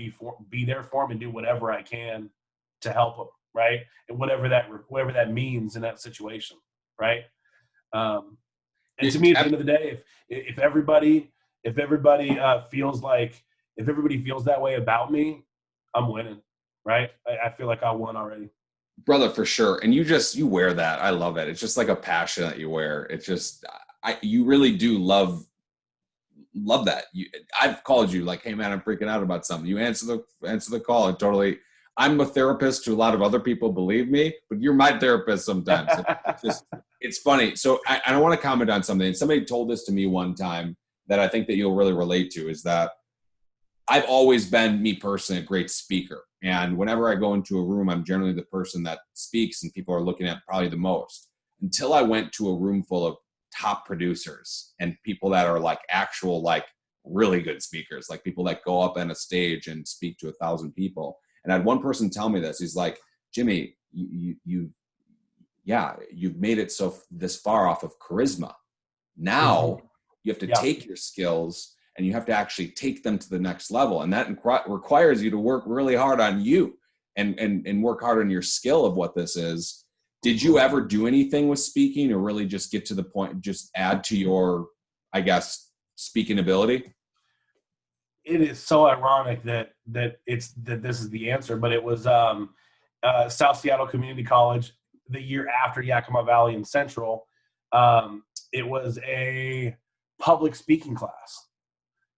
be there for them and do whatever I can to help them, right? And whatever that means in that situation, right? And to me, at the end of the day, if everybody feels that way about me, I'm winning. right? I feel like I won already. Brother, for sure. And you wear that. I love it. It's just like a passion that you wear. It's just, you really do love that. I've called you like, hey man, I'm freaking out about something. You answer the call and totally, I'm a therapist to a lot of other people, believe me, but you're my therapist sometimes. It's funny. So I want to comment on something. Somebody told this to me one time that I think that you'll really relate to, is that I've always been, me personally, a great speaker. And whenever I go into a room, I'm generally the person that speaks and people are looking at probably the most. Until I went to a room full of top producers and people that are like actual, like really good speakers, like people that go up on a stage and speak to 1,000 people. And I had one person tell me this. He's like, Jimmy, you've made it so this far off of charisma. Now you have to take your skills and you have to actually take them to the next level. And that requires you to work really hard on you and work hard on your skill of what this is. Did you ever do anything with speaking, or really just get to the point, just add to your, I guess, speaking ability? It is so ironic that this is the answer, but it was South Seattle Community College the year after Yakima Valley and Central. It was a public speaking class.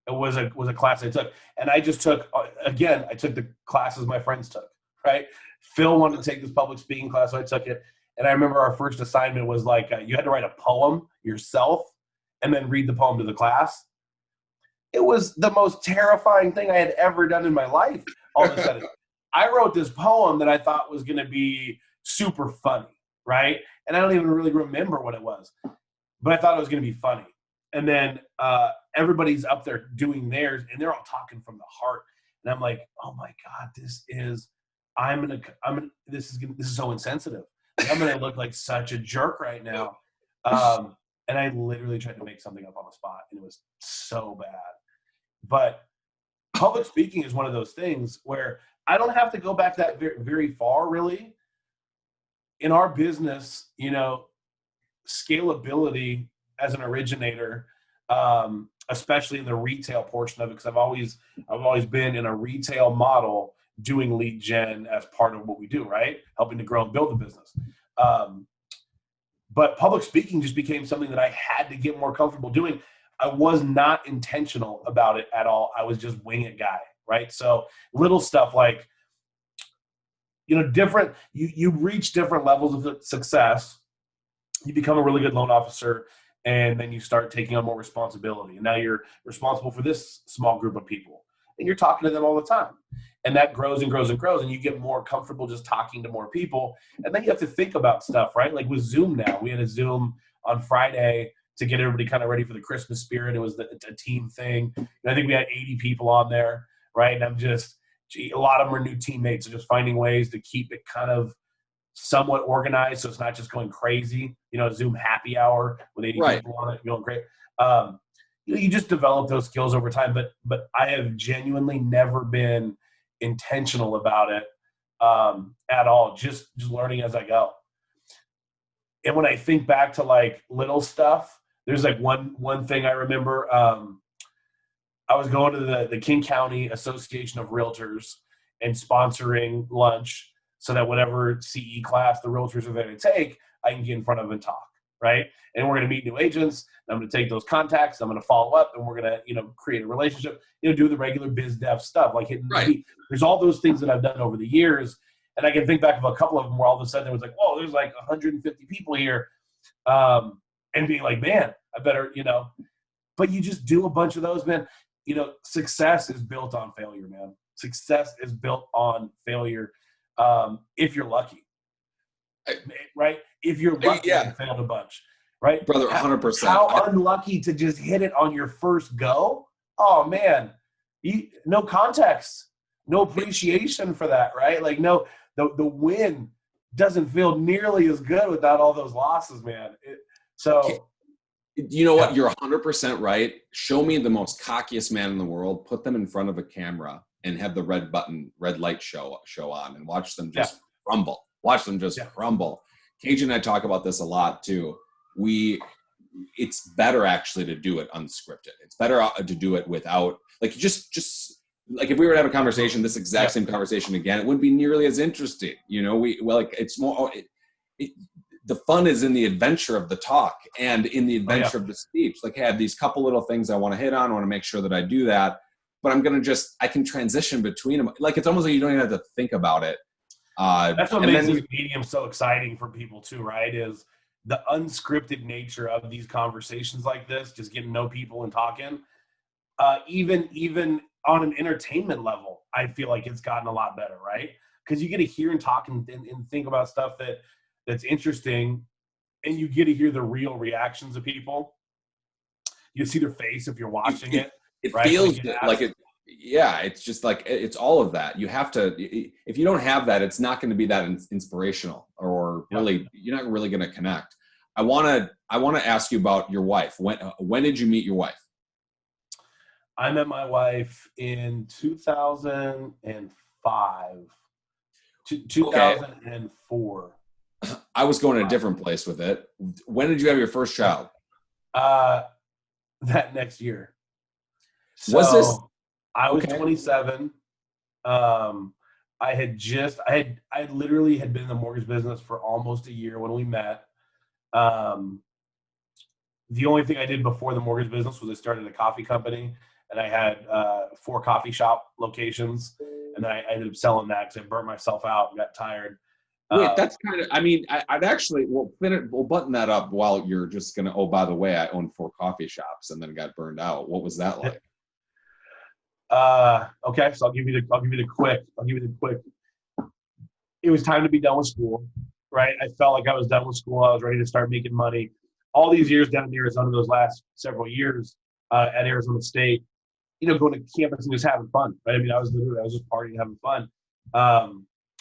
It was a class I took, and I just took, again, I took the classes my friends took, right? Phil wanted to take this public speaking class, so I took it. And I remember our first assignment was like, you had to write a poem yourself and then read the poem to the class. It was the most terrifying thing I had ever done in my life. All of a sudden, I wrote this poem that I thought was going to be super funny, right? And I don't even really remember what it was, but I thought it was going to be funny. And then everybody's up there doing theirs, and they're all talking from the heart. And I'm like, oh my God, this is so insensitive. Like, I'm gonna look like such a jerk right now. And I literally tried to make something up on the spot, and it was so bad. But public speaking is one of those things where I don't have to go back that very, very far, really. In our business, scalability as an originator, especially in the retail portion of it, because I've always been in a retail model doing lead gen as part of what we do, right? Helping to grow and build the business. But public speaking just became something that I had to get more comfortable doing. I was not intentional about it at all. I was just wing it guy, right? So little stuff like, different, you reach different levels of success. You become a really good loan officer, and then you start taking on more responsibility. And now you're responsible for this small group of people, and you're talking to them all the time. And that grows and grows and grows, and you get more comfortable just talking to more people. And then you have to think about stuff, right? Like with Zoom now. We had a Zoom on Friday to get everybody kind of ready for the Christmas spirit. It was a team thing. And I think we had 80 people on there, right? And a lot of them are new teammates, so just finding ways to keep it kind of somewhat organized so it's not just going crazy. Zoom happy hour with 80 people on it, going great. You just develop those skills over time. But I have genuinely never been intentional about it at all. Just learning as I go. And when I think back to like little stuff, there's like one thing I remember. I was going to the King County Association of Realtors and sponsoring lunch so that whatever CE class the realtors are there to take, I can get in front of them and talk, right? And we're going to meet new agents. And I'm going to take those contacts. I'm going to follow up, and we're going to, create a relationship, do the regular biz dev stuff, like hitting the beat. There's all those things that I've done over the years. And I can think back of a couple of them where all of a sudden it was like, whoa, there's like 150 people here. And being like, man, I better, but you just do a bunch of those, man. Success is built on failure, man. Success is built on failure. If you're lucky, right? If you're lucky, you failed a bunch, right? Brother, 100%. How unlucky to just hit it on your first go. Oh man, no context, no appreciation for that, right? Like the win doesn't feel nearly as good without all those losses, man. You know what? You're 100% right. Show me the most cockiest man in the world, put them in front of a camera and have the red light show on, and watch them just crumble. Watch them just crumble. Cajun and I talk about this a lot too. It's better actually to do it unscripted. It's better to do it without, like, just like if we were to have a conversation, this exact same conversation again, it wouldn't be nearly as interesting. You know, it's more, the fun is in the adventure of the talk and in the adventure of the speech. Like, I have these couple little things I want to hit on. I want to make sure that I do that, but I can transition between them. Like, it's almost like you don't even have to think about it. That's what makes this medium so exciting for people too, right? Is the unscripted nature of these conversations like this, just getting to know people and talking. Even on an entertainment level, I feel like it's gotten a lot better, right? Because you get to hear and talk and think about stuff that's interesting, and you get to hear the real reactions of people. You see their face if you're watching it. It right? feels like it. Yeah, it's just like, it's all of that. You have to, if you don't have that, it's not going to be that inspirational, or really, you're not really going to connect. I want to ask you about your wife. When did you meet your wife? I met my wife in 2005, 2004. I was going to a different place with it. When did you have your first child? That next year. So was this? I was 27. I literally had been in the mortgage business for almost a year when we met. The only thing I did before the mortgage business was I started a coffee company, and I had 4 coffee shop locations, and then I ended up selling that because I burnt myself out and got tired. Wait, that's kind of, I mean, I'd actually, we'll button that up while you're just going to, oh, by the way, I owned 4 coffee shops and then got burned out. What was that like? Okay, so I'll give you the quick. It was time to be done with school, right? I felt like I was done with school. I was ready to start making money. All these years down in Arizona, those last several years at Arizona State, going to campus and just having fun, right? I mean, I was just partying, having fun.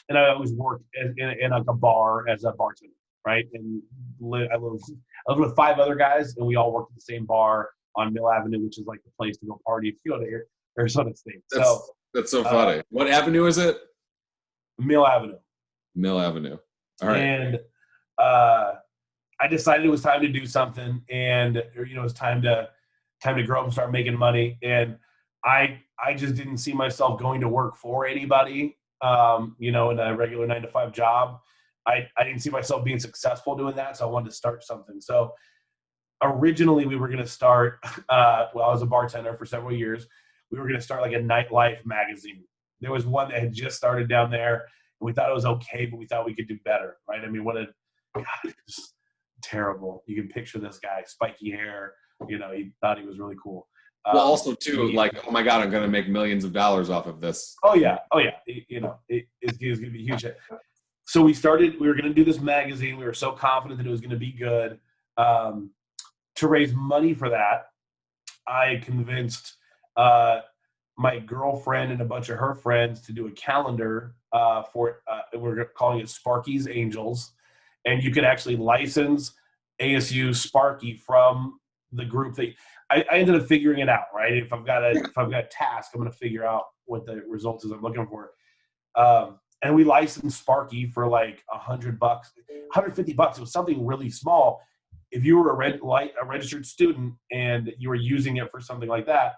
And I always worked in like a bar as a bartender, right? And I lived with 5 other guys, and we all worked at the same bar on Mill Avenue, which is like the place to go party if you go to Arizona State. That's so funny. What avenue is it? Mill Avenue. Mill Avenue. All right. And I decided it was time to do something, and it was time to grow up and start making money. And I just didn't see myself going to work for anybody. In a regular 9-to-5 job. I didn't see myself being successful doing that, so I wanted to start something. So originally we were going to start, I was a bartender for several years. We were going to start like a nightlife magazine. There was one that had just started down there, and we thought it was okay, but we thought we could do better, right? I mean, God, it was terrible. You can picture this guy, spiky hair, he thought he was really cool. Well, also too, like, oh my God, I'm going to make millions of dollars off of this. Oh yeah. It's going to be huge. So we were going to do this magazine. We were so confident that it was going to be good. To raise money for that, I convinced my girlfriend and a bunch of her friends to do a calendar for it. We're calling it Sparky's Angels. And you could actually license ASU Sparky from the group that I ended up figuring it out, right? If I've got a task, I'm going to figure out what the result is I'm looking for. And we licensed Sparky for like $100, $150. It was something really small. If you were a registered student and you were using it for something like that,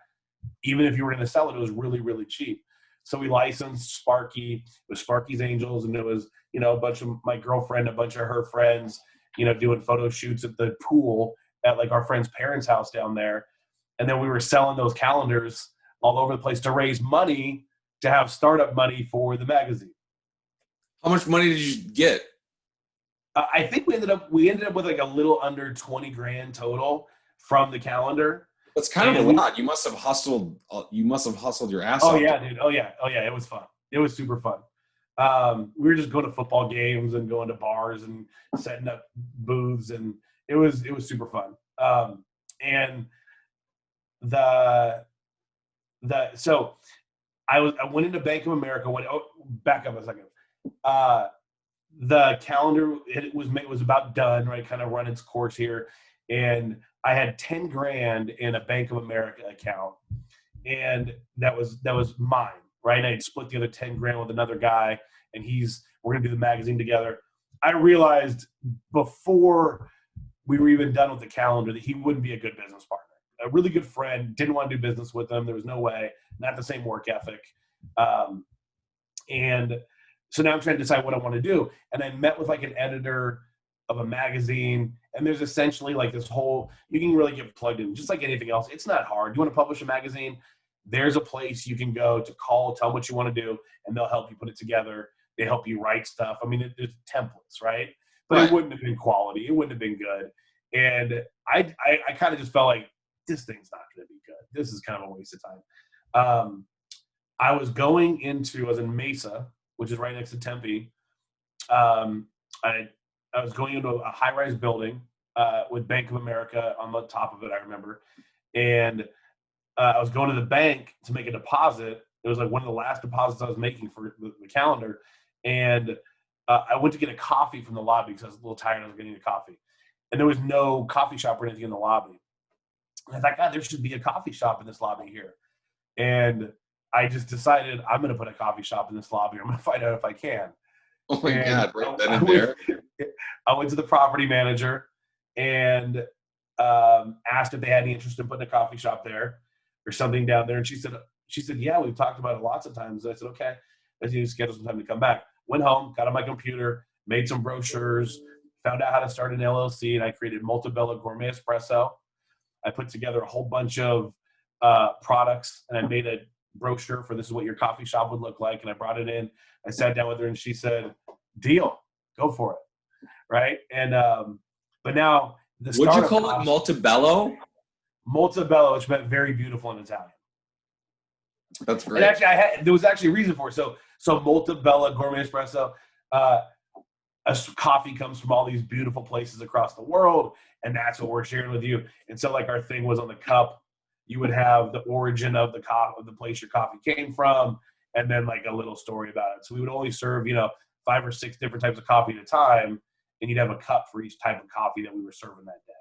even if you were going to sell it, it was really, really cheap. So we licensed Sparky. It was Sparky's Angels, and it was, a bunch of my girlfriend, a bunch of her friends, doing photo shoots at the pool at like our friend's parents' house down there. And then we were selling those calendars all over the place to raise money, to have startup money for the magazine. How much money did you get? I think we ended up with like a little under 20 grand total from the calendar. That's kind of a lot. You must have hustled your ass off. Oh yeah, dude. Oh yeah. It was fun. It was super fun. We were just going to football games and going to bars and setting up booths, and it was super fun. So I went into Bank of America. Back up a second. The calendar was about done, right? Kind of run its course here, and I had 10 grand in a Bank of America account, and that was mine, right? And I had split the other 10 grand with another guy, and we're gonna do the magazine together. I realized before we were even done with the calendar that he wouldn't be a good business partner. a really good friend, didn't want to do business with them. There was no way, not the same work ethic. And so now I'm trying to decide what I want to do. And I met with like an editor of a magazine, and there's essentially like this whole, you can really get plugged in, just like anything else. It's not hard. You want to publish a magazine, there's a place you can go to call, tell what you want to do, and they'll help you put it together. They help you write stuff. I mean, there's templates, right? But It wouldn't have been quality. It wouldn't have been good. And I kind of just felt like, this thing's not going to be good. This is kind of a waste of time. I was in Mesa, which is right next to Tempe. I was going into a high-rise building with Bank of America on the top of it, I remember. And I was going to the bank to make a deposit. It was like one of the last deposits I was making for the calendar. And I went to get a coffee from the lobby because I was a little tired. I was getting a coffee. And there was no coffee shop or anything in the lobby. And I thought, God, there should be a coffee shop in this lobby here. And I just decided I'm going to put a coffee shop in this lobby. I'm going to find out if I can. Oh my God, right then and there. I went to the property manager and asked if they had any interest in putting a coffee shop there or something down there. And she said, yeah, we've talked about it lots of times. And I said, okay, let's need to schedule some time to come back. Went home, got on my computer, made some brochures, found out how to start an LLC, and I created Montebello Gourmet Espresso. I put together a whole bunch of products, and I made a brochure for this is what your coffee shop would look like. And I brought it in. I sat down with her, and she said, deal, go for it. Right. And, but now the would you call it Montebello? Montebello, which meant very beautiful in Italian. That's great. And actually, there was actually a reason for it. So Montebello Gourmet Espresso, coffee comes from all these beautiful places across the world, and that's what we're sharing with you. And so, like, our thing was on the cup, you would have the origin of the place your coffee came from, and then like a little story about it. So we would only serve 5 or 6 different types of coffee at a time, and you'd have a cup for each type of coffee that we were serving that day.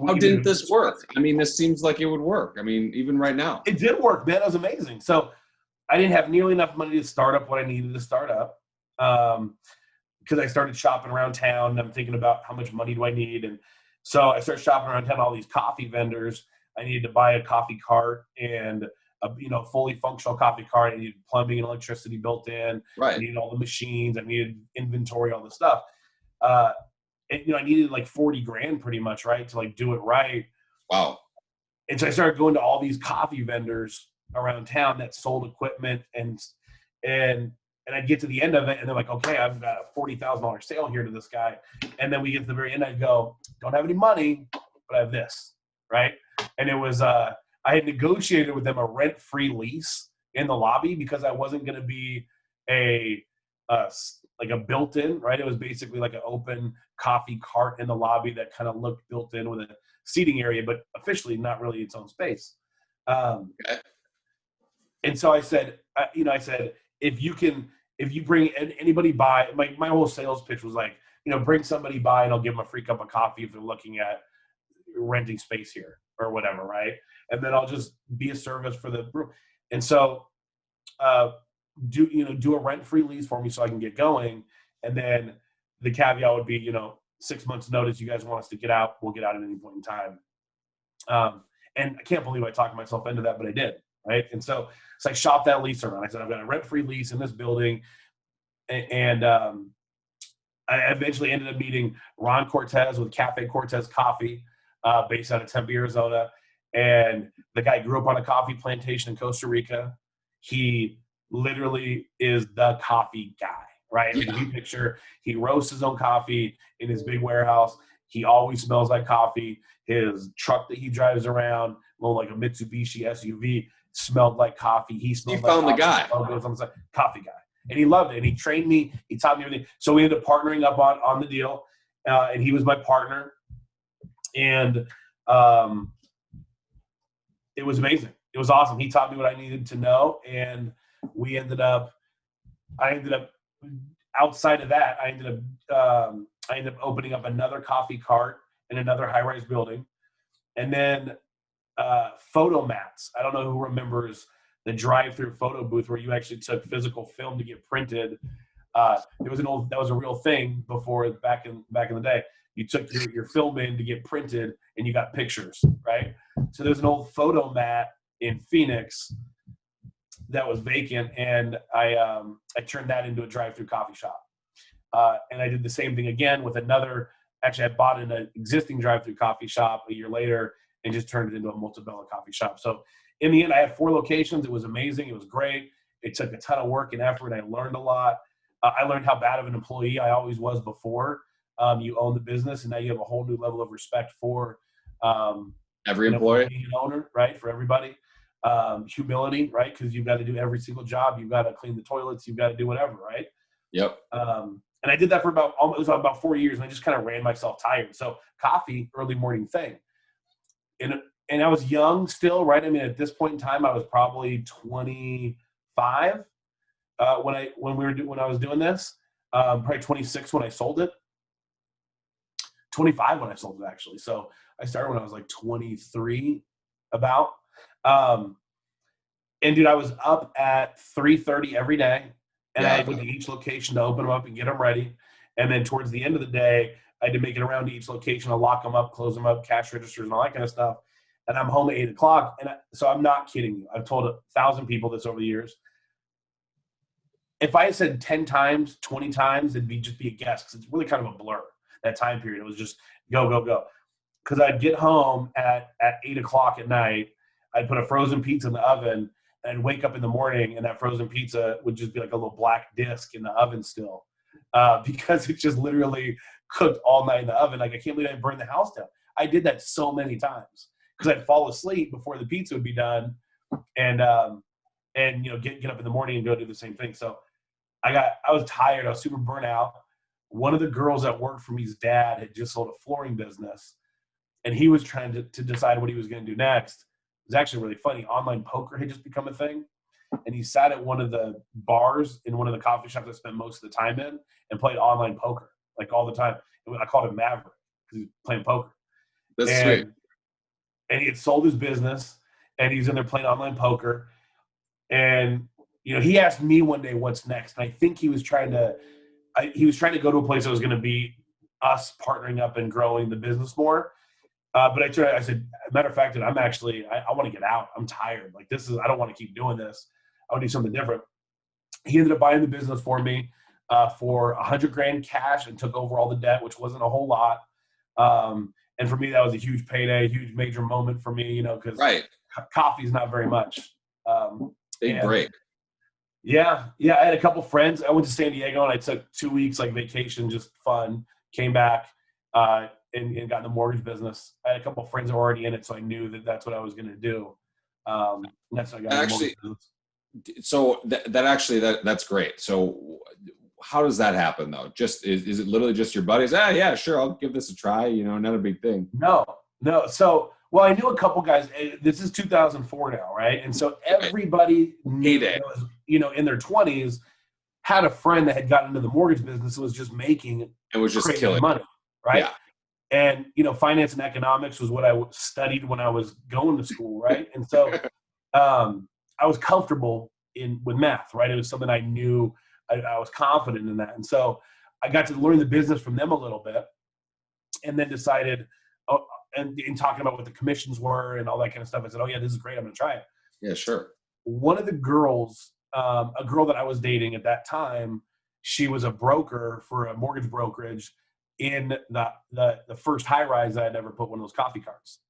How didn't this work? I mean, this seems like it would work. I mean, even right now. It did work, man. It was amazing. So I didn't have nearly enough money to start up what I needed to start up because I started shopping around town, and I'm thinking about how much money do I need. And so I started shopping around town, all these coffee vendors. I needed to buy a coffee cart and a fully functional coffee cart. I needed plumbing and electricity built in. Right. I needed all the machines. I needed inventory, all this stuff. I needed like 40 grand pretty much, right, to like do it right. Wow. And so I started going to all these coffee vendors around town that sold equipment, and I'd get to the end of it, and they're like, okay, I've got a $40,000 sale here to this guy. And then we get to the very end, I'd go, don't have any money, but I have this, right? And it was, I had negotiated with them a rent-free lease in the lobby because I wasn't going to be like a built-in, right? It was basically like an open coffee cart in the lobby that kind of looked built in with a seating area, but officially not really its own space. Okay. And so I said, if you bring anybody by, my whole sales pitch was like, bring somebody by and I'll give them a free cup of coffee if they're looking at renting space here or whatever, right? And then I'll just be a service for the group. And so do a rent-free lease for me so I can get going. And then the caveat would be, 6 months notice, you guys want us to get out, we'll get out at any point in time. And I can't believe I talked myself into that, but I did, right? And so I shopped that lease around. I said, I've got a rent-free lease in this building. And I eventually ended up meeting Ron Cortez with Cafe Cortez Coffee, based out of Tempe, Arizona. And the guy grew up on a coffee plantation in Costa Rica. He literally is the coffee guy, right? Yeah. If you picture, he roasts his own coffee in his big warehouse. He always smells like coffee. His truck that he drives around, like a Mitsubishi SUV, smelled like coffee. He found the guy. Coffee guy. And he loved it. And he trained me. He taught me everything. So we ended up partnering up on the deal. And he was my partner. And it was amazing. It was awesome. He taught me what I needed to know. And I ended up outside of that, I ended up opening up another coffee cart in another high-rise building. And then photo mats. I don't know who remembers the drive-through photo booth where you actually took physical film to get printed. That was a real thing before back in the day. you took your film in to get printed and you got pictures, right? So there's an old photo mat in Phoenix that was vacant, and I turned that into a drive-through coffee shop. And I did the same thing again with another. Actually, I bought an existing drive-through coffee shop a year later and just turned it into a multi-bella coffee shop. So in the end, I had 4 locations. It was amazing. It was great. It took a ton of work and effort. I learned a lot. I learned how bad of an employee I always was before you own the business, and now you have a whole new level of respect for every employee, being an owner, right? For everybody. Humility, right? Because you've got to do every single job. You've got to clean the toilets. You've got to do whatever, right? Yep. And I did that for about 4 years, and I just kind of ran myself tired. So coffee, early morning thing. And I was young still, right? I mean, at this point in time, I was probably 25 when I was doing this. Probably 26 when I sold it. 25 when I sold it, actually. So I started when I was like 23 about. And dude, I was up at 3:30 every day. And I went to each location to open them up and get them ready. And then towards the end of the day, I had to make it around to each location. I'll lock them up, close them up, cash registers, and all that kind of stuff. And I'm home at 8 o'clock. And so I'm not kidding you. I've told 1,000 people this over the years. If I had said 10 times, 20 times, it'd just be a guess, because it's really kind of a blur, that time period. It was just go, go, go. Because I'd get home at 8 o'clock at night. I'd put a frozen pizza in the oven, and wake up in the morning, and that frozen pizza would just be like a little black disc in the oven still, because it just literally cooked all night in the oven. Like, I can't believe I burned the house down. I did that so many times because I'd fall asleep before the pizza would be done, and get up in the morning and go do the same thing. So I was tired. I was super burnt out. One of the girls that worked for me's dad had just sold a flooring business, and he was trying to decide what he was going to do next. It was actually really funny. Online poker had just become a thing. And he sat at one of the bars in one of the coffee shops I spent most of the time in and played online poker, like all the time. I called him Maverick because he was playing poker. That's sweet. And he had sold his business, and he's in there playing online poker. And, he asked me one day what's next. And I think he was trying to go to a place that was going to be us partnering up and growing the business more. But I said, matter of fact, I want to get out. I'm tired. Like, I don't want to keep doing this. I want to do something different. He ended up buying the business for me for $100,000 cash and took over all the debt, which wasn't a whole lot. And for me, that was a huge payday, a huge major moment for me, because coffee is not very much. Big break. Yeah. I had a couple friends. I went to San Diego, and I took 2 weeks, like vacation, just fun, came back, and got in the mortgage business. I had a couple of friends already in it, so I knew that that's what I was going to do. And that's how I got in the mortgage business. So that's great. So how does that happen though? Just is it literally just your buddies? Yeah, sure, I'll give this a try. Not a big thing. No. So, well, I knew a couple guys. This is 2004 now, right? And so everybody knew, in their 20s, had a friend that had gotten into the mortgage business and was just making and was just killing money, right? Yeah. And, finance and economics was what I studied when I was going to school, right? And so I was comfortable with math, right? It was something I knew. I was confident in that. And so I got to learn the business from them a little bit, and then decided, and in talking about what the commissions were and all that kind of stuff, I said, oh, yeah, this is great. I'm going to try it. Yeah, sure. One of the girls, a girl that I was dating at that time, she was a broker for a mortgage brokerage in the first high rise that I'd ever put one of those coffee carts.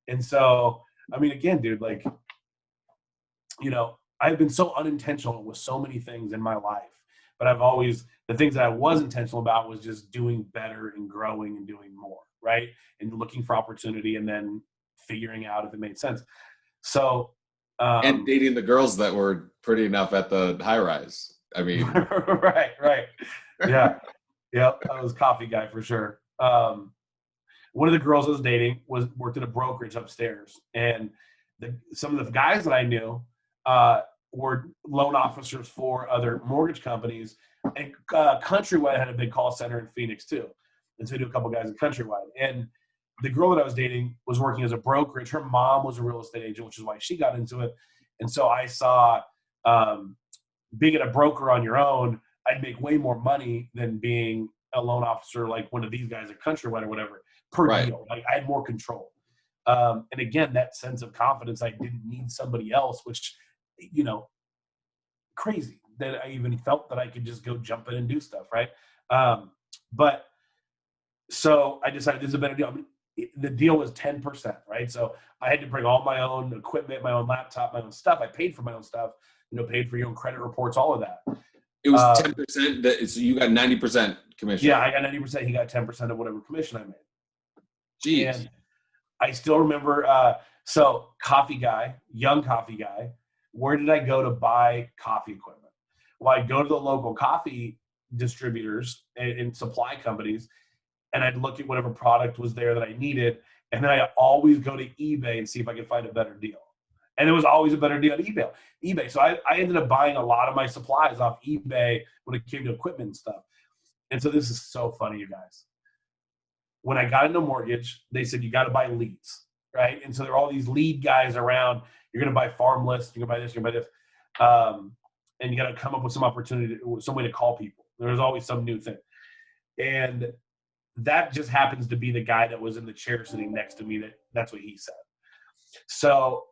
And so, I mean, again, dude, like, I've been so unintentional with so many things in my life, but the things that I was intentional about was just doing better and growing and doing more, right? And looking for opportunity and then figuring out if it made sense. So, and dating the girls that were pretty enough at the high rise. I mean, right. Yeah. Yep. I was a coffee guy for sure. One of the girls I was dating worked at a brokerage upstairs, and some of the guys that I knew were loan officers for other mortgage companies, and Countrywide had a big call center in Phoenix too. And so I knew a couple guys at Countrywide, and the girl that I was dating was working as a brokerage. Her mom was a real estate agent, which is why she got into it. And so I saw being a broker on your own, I'd make way more money than being a loan officer like one of these guys at Countrywide or whatever per Right. deal. Like I had more control. And again, that sense of confidence, I didn't need somebody else, which, you know, crazy that I even felt that I could just go jump in and do stuff. Right. But so I decided this is a better deal. I mean, the deal was 10%, right? So I had to bring all my own equipment, my own laptop, my own stuff. I paid for my own stuff, you know, paid for your own credit reports, all of that. It was 10%. So you got 90% commission. Yeah, I got 90%. He got 10% of whatever commission I made. Jeez. And I still remember, so coffee guy, young coffee guy, where did I go to buy coffee equipment? Well, I'd go to the local coffee distributors and supply companies, and I'd look at whatever product was there that I needed, and then I always go to eBay and see if I could find a better deal. And it was always a better deal on eBay. So I ended up buying a lot of my supplies off eBay when it came to equipment and stuff. And so this is so funny, you guys. When I got into mortgage, they said you got to buy leads, right? And so there are all these lead guys around. You're going to buy farm lists. You're going to buy this. You're going to buy this. And you got to come up with some opportunity, some way to call people. There's always some new thing. And that just happens to be the guy that was in the chair sitting next to me. That's what he said. So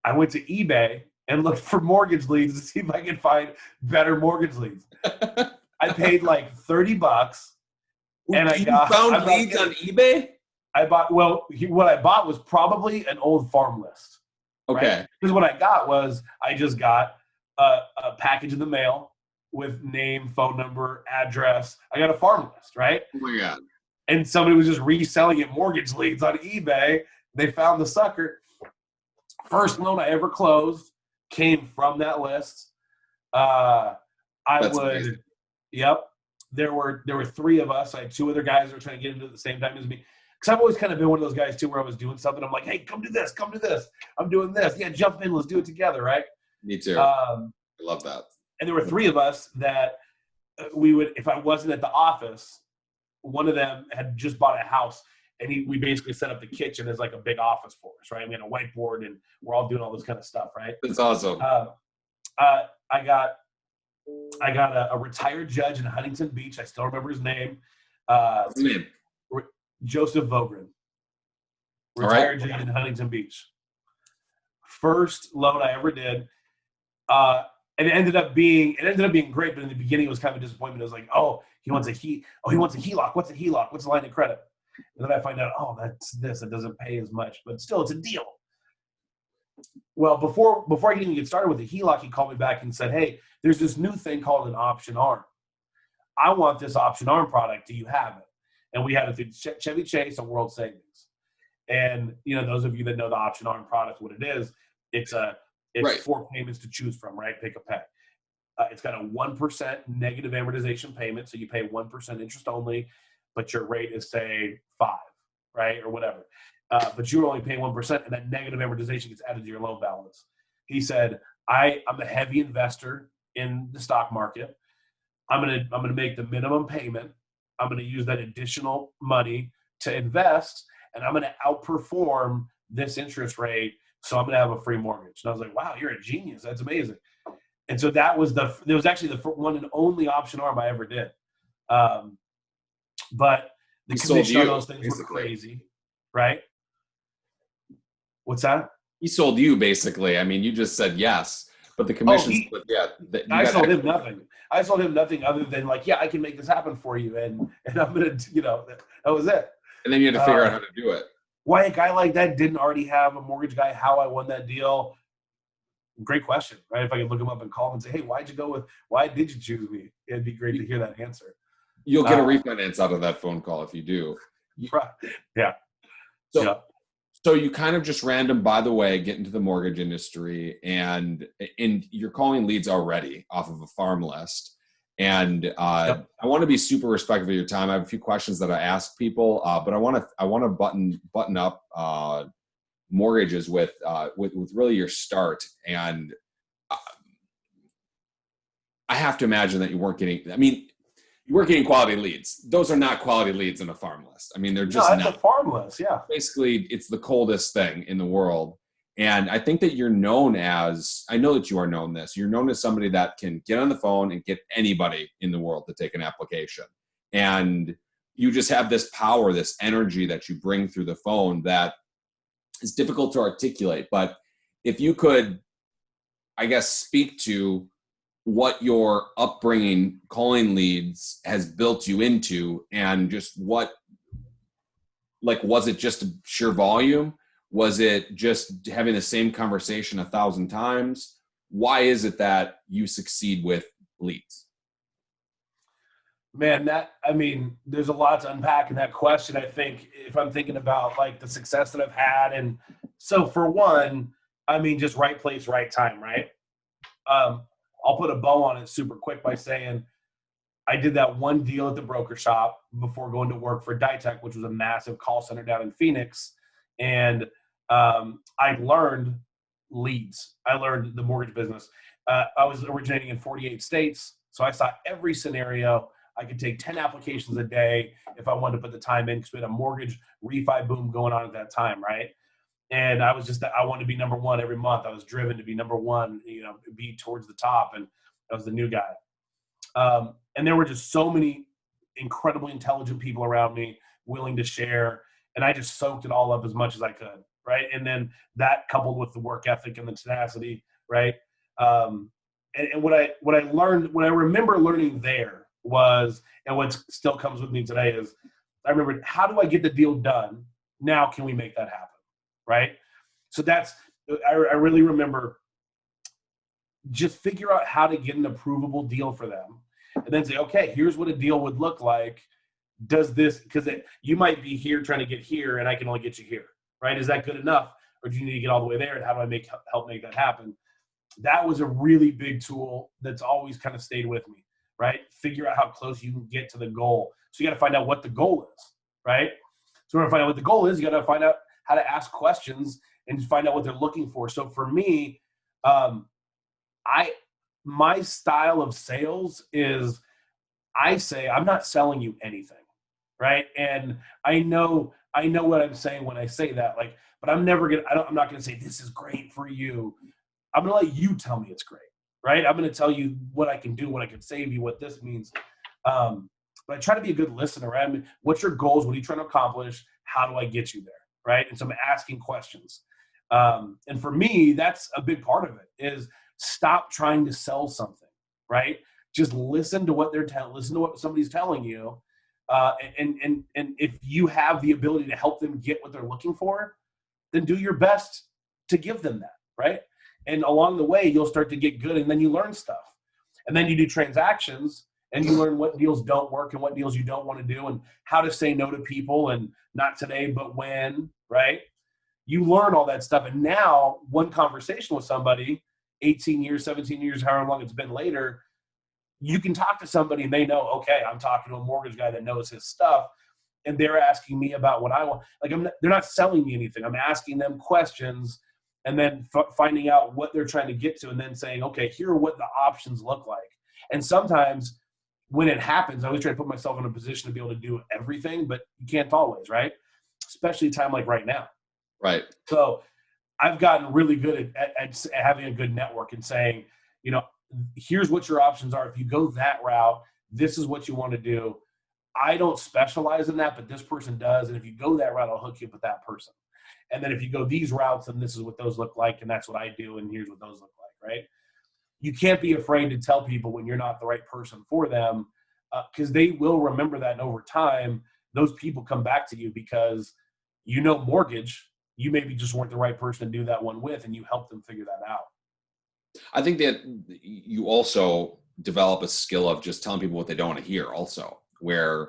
I went to eBay and looked for mortgage leads to see if I could find better mortgage leads. I paid like $30. And you found leads on eBay? What I bought was probably an old farm list. Okay. Because what I got was I just got a package in the mail with name, phone number, address. I got a farm list, right? Oh my God. And somebody was just reselling it mortgage leads on eBay. They found the sucker. First loan I ever closed came from that list. Amazing. Yep. There were three of us. I had two other guys that were trying to get into it at the same time as me. Because I've always kind of been one of those guys too, where I was doing something. I'm like, hey, come do this. I'm doing this. Yeah, jump in. Let's do it together, right? Me too. I love that. And there were three of us that we would, if I wasn't at the office, one of them had just bought a house, and we basically set up the kitchen as like a big office for us, right? We had a whiteboard, and we're all doing all this kind of stuff, right? That's awesome. I got a retired judge in Huntington Beach. I still remember his name. What's his name? Joseph Vogren. Retired judge in Huntington Beach. First loan I ever did. And it ended up being great, but in the beginning it was kind of a disappointment. It was like, he wants a HELOC. What's a HELOC? What's a line of credit? And then I find out, that's this. It doesn't pay as much, but still it's a deal. Well, before I could even get started with the HELOC, he called me back and said, hey, there's this new thing called an option arm. I want this option arm product. Do you have it? And we had it through Chevy Chase and World Savings. And, those of you that know the option arm product, what it is, it's right. 4 payments to choose from, right? Pick a pay. It's got a 1% negative amortization payment. So you pay 1% interest only, but your rate is, say, 5, right? Or whatever. But you're only paying 1%, and that negative amortization gets added to your loan balance. He said, I'm a heavy investor in the stock market. I'm gonna make the minimum payment. I'm gonna use that additional money to invest, and I'm gonna outperform this interest rate. So I'm gonna have a free mortgage. And I was like, wow, you're a genius. That's amazing. And so it was actually the one and only option arm I ever did. But the commission on those things were crazy, right? What's that? He sold you basically. I mean, you just said yes, but the commissions. I sold him nothing. I sold him nothing other than like, yeah, I can make this happen for you, and I'm gonna, that was it. And then you had to figure out how to do it. Why a guy like that didn't already have a mortgage guy? How I won that deal? Great question, right? If I could look him up and call him and say, hey, why did you choose me? It'd be great to hear that answer. You'll get a refinance out of that phone call if you do. Right. Yeah. So you kind of just random, by the way, get into the mortgage industry, and you're calling leads already off of a farm list. And I want to be super respectful of your time. I have a few questions that I ask people, but I want to button up mortgages with really your start. And I have to imagine that you weren't getting quality leads. Those are not quality leads in a farm list. I mean, they're just not. A farm list, yeah. Basically, it's the coldest thing in the world. And I think that you're known as, I know that you are known this, you're known as somebody that can get on the phone and get anybody in the world to take an application. And you just have this power, this energy that you bring through the phone that is difficult to articulate. But if you could, I guess, speak to what your upbringing calling leads has built you into, and just what, like, was it just a sheer volume? Was it just having the same conversation 1,000 times? Why is it that you succeed with leads? Man, there's a lot to unpack in that question. I think if I'm thinking about like the success that I've had. And so for one, just right place, right time, right? I'll put a bow on it super quick by saying I did that one deal at the broker shop before going to work for Ditech, which was a massive call center down in Phoenix. And I learned leads. I learned the mortgage business. I was originating in 48 states. So I saw every scenario. I could take 10 applications a day if I wanted to put the time in, because we had a mortgage refi boom going on at that time, right? And I wanted to be number one every month. I was driven to be number one, be towards the top, and I was the new guy. And there were just so many incredibly intelligent people around me willing to share, and I just soaked it all up as much as I could, right? And then that coupled with the work ethic and the tenacity, right? And what I learned, what I remember learning there was, and what still comes with me today is, I remembered, how do I get the deal done? Now can we make that happen, right? So I really remember just figure out how to get an approvable deal for them, and then say, okay, here's what a deal would look like. Does this, because you might be here trying to get here, and I can only get you here, right? Is that good enough, or do you need to get all the way there? And how do I help make that happen? That was a really big tool that's always kind of stayed with me, right? Figure out how close you can get to the goal. So you got to find out what the goal is, right? So when I find out what the goal is, you got to find out how to ask questions and find out what they're looking for. So for me, my style of sales is, I say, I'm not selling you anything, right? And I know what I'm saying when I say that, like, but I'm not going to say this is great for you. I'm going to let you tell me it's great, right? I'm going to tell you what I can do, what I can save you, what this means. But I try to be a good listener, right? What's your goals? What are you trying to accomplish? How do I get you there, right? And so I'm asking questions. And for me, that's a big part of it, is stop trying to sell something, right? Just listen to what listen to what somebody's telling you. And if you have the ability to help them get what they're looking for, then do your best to give them that, right? And along the way, you'll start to get good, and then you learn stuff. And then you do transactions, and you learn what deals don't work and what deals you don't want to do, and how to say no to people, and not today, but when, right? You learn all that stuff. And now one conversation with somebody, 18 years, 17 years, however long it's been later, you can talk to somebody and they know, okay, I'm talking to a mortgage guy that knows his stuff, and they're asking me about what I want. Like, they're not selling me anything. I'm asking them questions, and then finding out what they're trying to get to, and then saying, okay, here are what the options look like. And sometimes when it happens, I always try to put myself in a position to be able to do everything, but you can't always, right? Especially a time like right now. Right. So I've gotten really good at having a good network and saying, here's what your options are. If you go that route, this is what you want to do. I don't specialize in that, but this person does. And if you go that route, I'll hook you up with that person. And then if you go these routes, then this is what those look like, and that's what I do, and here's what those look like, right? You can't be afraid to tell people when you're not the right person for them, because they will remember that, and over time, those people come back to you because mortgage, you maybe just weren't the right person to do that one with, and you help them figure that out. I think that you also develop a skill of just telling people what they don't want to hear also, where,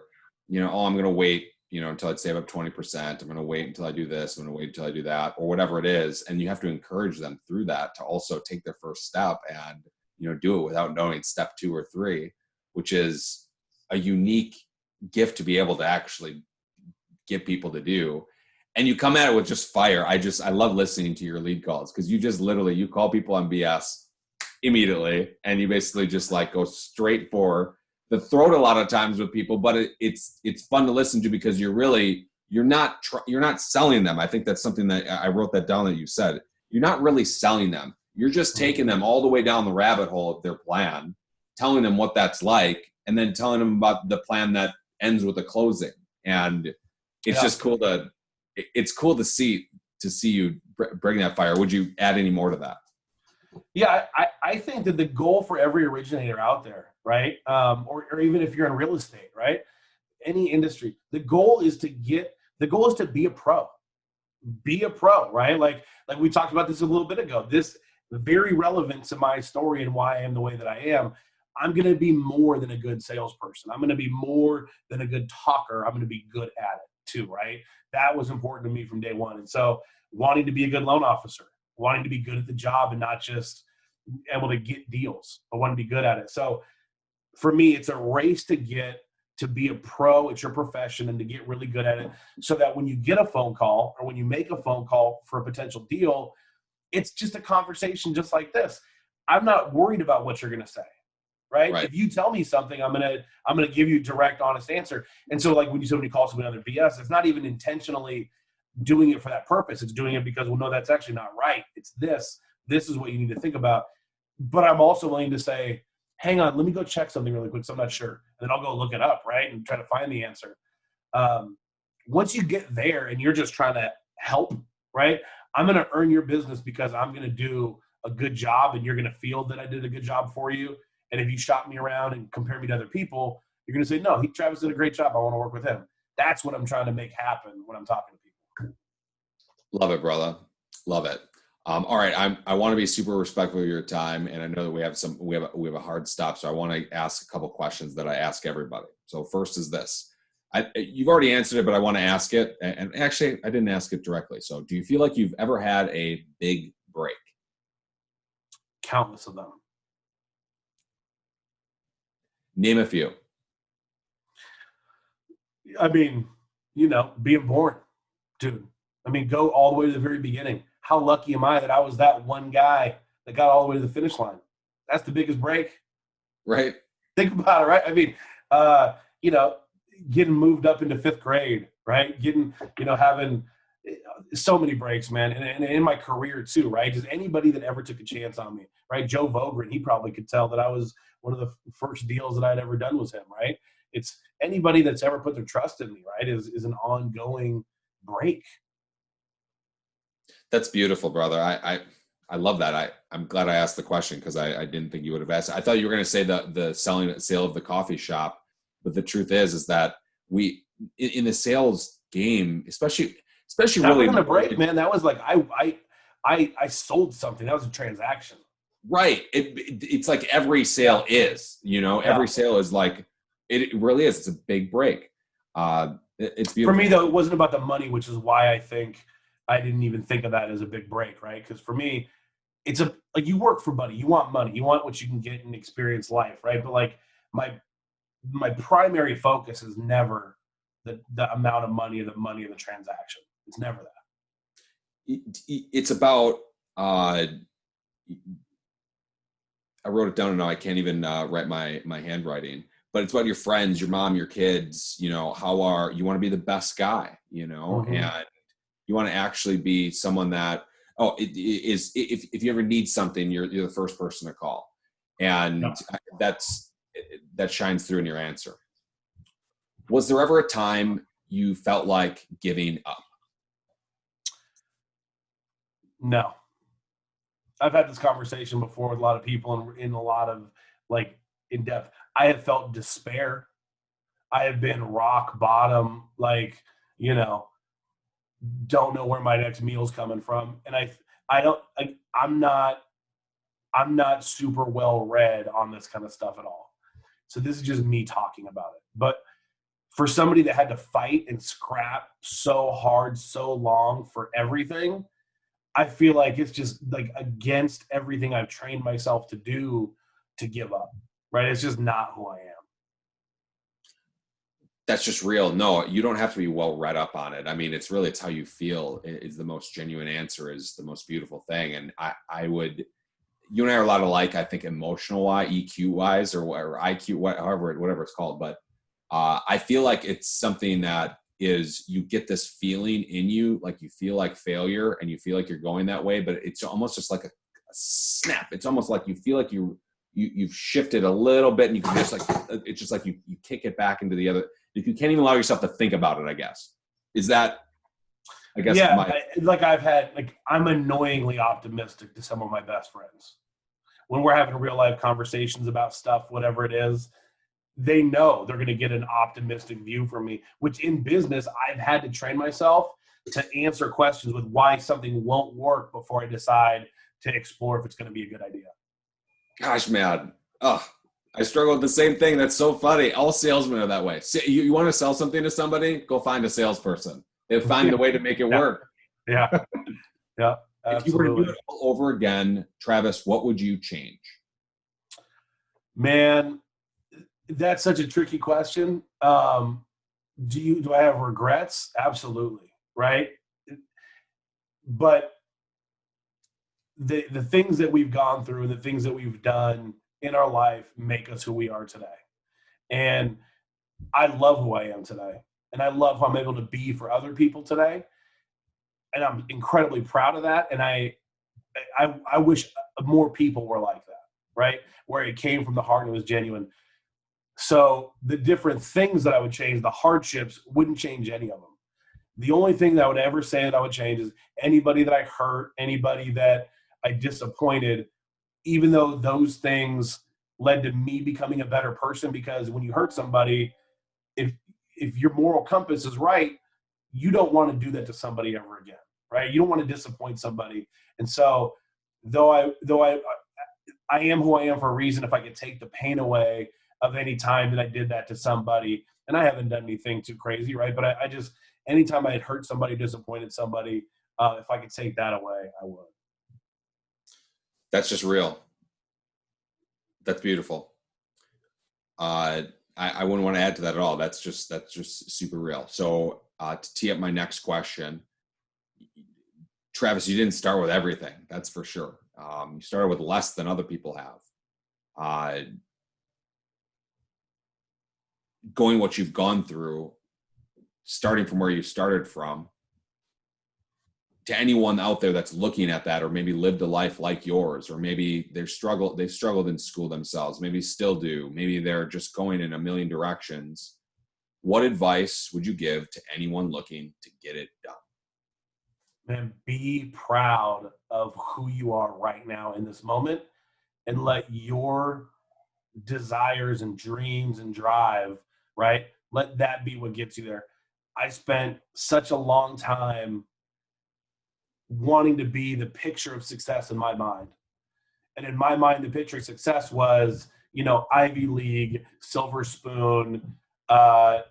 I'm going to wait, until I save up 20%. I'm going to wait until I do this. I'm going to wait until I do that, or whatever it is. And you have to encourage them through that to also take their first step and, do it without knowing step 2 or 3, which is a unique gift to be able to actually get people to do. And you come at it with just fire. I love listening to your lead calls, because you just literally, you call people on BS immediately, and you basically just like go straight for the throat a lot of times with people. But it's fun to listen to, because you're not selling them. I think that's something that I wrote that down that you said. You're not really selling them. You're just taking them all the way down the rabbit hole of their plan, telling them what that's like, and then telling them about the plan that ends with a closing. And it's just cool to see you bring that fire. Would you add any more to that? Yeah, I think that the goal for every originator out there, right? Or even if you're in real estate, right? Any industry, the goal is to be a pro. Be a pro, right? Like we talked about this a little bit ago. This very relevant to my story and why I am the way that I am. I'm going to be more than a good salesperson. I'm going to be more than a good talker. I'm going to be good at it too, right? That was important to me from day one. And so wanting to be a good loan officer, wanting to be good at the job and not just able to get deals, but want to be good at it. So for me, it's a race to be a pro at your profession and to get really good at it, so that when you get a phone call or when you make a phone call for a potential deal, it's just a conversation just like this. I'm not worried about what you're going to say, right? If you tell me something, I'm going to give you a direct, honest answer. And so like when somebody calls somebody on their BS, it's not even intentionally doing it for that purpose. It's doing it because, well, no, that's actually not right. It's this is what you need to think about. But I'm also willing to say, hang on, let me go check something really quick, so I'm not sure. And then I'll go look it up, right, and try to find the answer. Once you get there and you're just trying to help, right, I'm going to earn your business because I'm going to do a good job, and you're going to feel that I did a good job for you. And if you shop me around and compare me to other people, you're going to say, no, Travis did a great job. I want to work with him. That's what I'm trying to make happen when I'm talking to people. Love it, brother. Love it. All right, I want to be super respectful of your time, and I know that we have a hard stop, so I want to ask a couple questions that I ask everybody. So first is this: you've already answered it, but I want to ask it, and actually I didn't ask it directly. So, do you feel like you've ever had a big break? Countless of them. Name a few. I mean, being born, dude. I mean, go all the way to the very beginning. How lucky am I that I was that one guy that got all the way to the finish line? That's the biggest break. Right. Think about it, right? I mean, getting moved up into 5th grade, right? Having so many breaks, man. And in my career too, right? Just anybody that ever took a chance on me, right? Joe Vogren, he probably could tell that I was one of the first deals that I'd ever done was him, right? It's anybody that's ever put their trust in me, right? Is an ongoing break. That's beautiful, brother. I love that. I'm glad I asked the question because I didn't think you would have asked. I thought you were going to say the sale of the coffee shop, but the truth is that we in the sales game, especially that really wasn't a break, man. That was like I sold something. That was a transaction. Right. It's like every sale is, every sale is like it really is. It's a big break. It's beautiful. For me though, it wasn't about the money, which is why I think I didn't even think of that as a big break, right? Because for me, it's like you work for money. You want money. You want what you can get and experience life, right? But like my primary focus is never the amount of money or the money of the transaction. It's never that. It's about I wrote it down and now I can't even write my handwriting. But it's about your friends, your mom, your kids. You want to be the best guy. Mm-hmm. And you want to actually be someone that, if you ever need something, you're the first person to call. And that shines through in your answer. Was there ever a time you felt like giving up? No. I've had this conversation before with a lot of people and in a lot of like in depth. I have felt despair. I have been rock bottom, like, don't know where my next meal's coming from. And I'm not super well read on this kind of stuff at all. So this is just me talking about it. But for somebody that had to fight and scrap so hard, so long for everything, I feel like it's just like against everything I've trained myself to do to give up, right? It's just not who I am. That's just real. No, you don't have to be well read up on it. I mean, it's how you feel is the most genuine answer, is the most beautiful thing. And you and I are a lot alike, I think, emotional wise, EQ wise, or IQ, whatever it's called. But I feel like it's something that is, you get this feeling in you, like you feel like failure and you feel like you're going that way, but it's almost just like a snap. It's almost like you feel like you've shifted a little bit and you can just like, it's just like you kick it back into the other. if you can't even allow yourself to think about it, I guess. Is that, I guess, Yeah, I'm annoyingly optimistic to some of my best friends. When we're having real life conversations about stuff, whatever it is, they know they're going to get an optimistic view from me, which in business, I've had to train myself to answer questions with why something won't work before I decide to explore if it's going to be a good idea. Gosh, man. Oh, I struggle with the same thing. That's so funny. All salesmen are that way. You want to sell something to somebody? Go find a salesperson. They find a way to make it work. Yeah. Yeah. If you were to do it all over again, Travis, what would you change? Man, that's such a tricky question. Do I have regrets? Absolutely. Right. But the things that we've gone through and the things that we've done in our life make us who we are today. And I love who I am today. And I love who I'm able to be for other people today. And I'm incredibly proud of that. And I wish more people were like that, right? Where it came from the heart and it was genuine. So the different things that I would change, the hardships, wouldn't change any of them. The only thing that I would ever say that I would change is anybody that I hurt, anybody that I disappointed, even though those things led to me becoming a better person, because when you hurt somebody, if your moral compass is right, you don't want to do that to somebody ever again, right? You don't want to disappoint somebody. And so though I am who I am for a reason, if I could take the pain away of any time that I did that to somebody, and I haven't done anything too crazy, right? But I just, anytime I had hurt somebody, disappointed somebody, if I could take that away, I would. That's just real. That's beautiful. I wouldn't want to add to that at all. That's just super real. So to tee up my next question, Travis, you didn't start with everything. That's for sure. You started with less than other people have. Going what you've gone through, starting from where you started from, to anyone out there that's looking at that, or maybe lived a life like yours, or maybe they've struggled in school themselves, maybe still do, maybe they're just going in a million directions. What advice would you give to anyone looking to get it done? Man, be proud of who you are right now in this moment, and let your desires and dreams and drive, right? Let that be what gets you there. I spent such a long time wanting to be the picture of success in my mind. And in my mind, the picture of success was, Ivy League, silver spoon,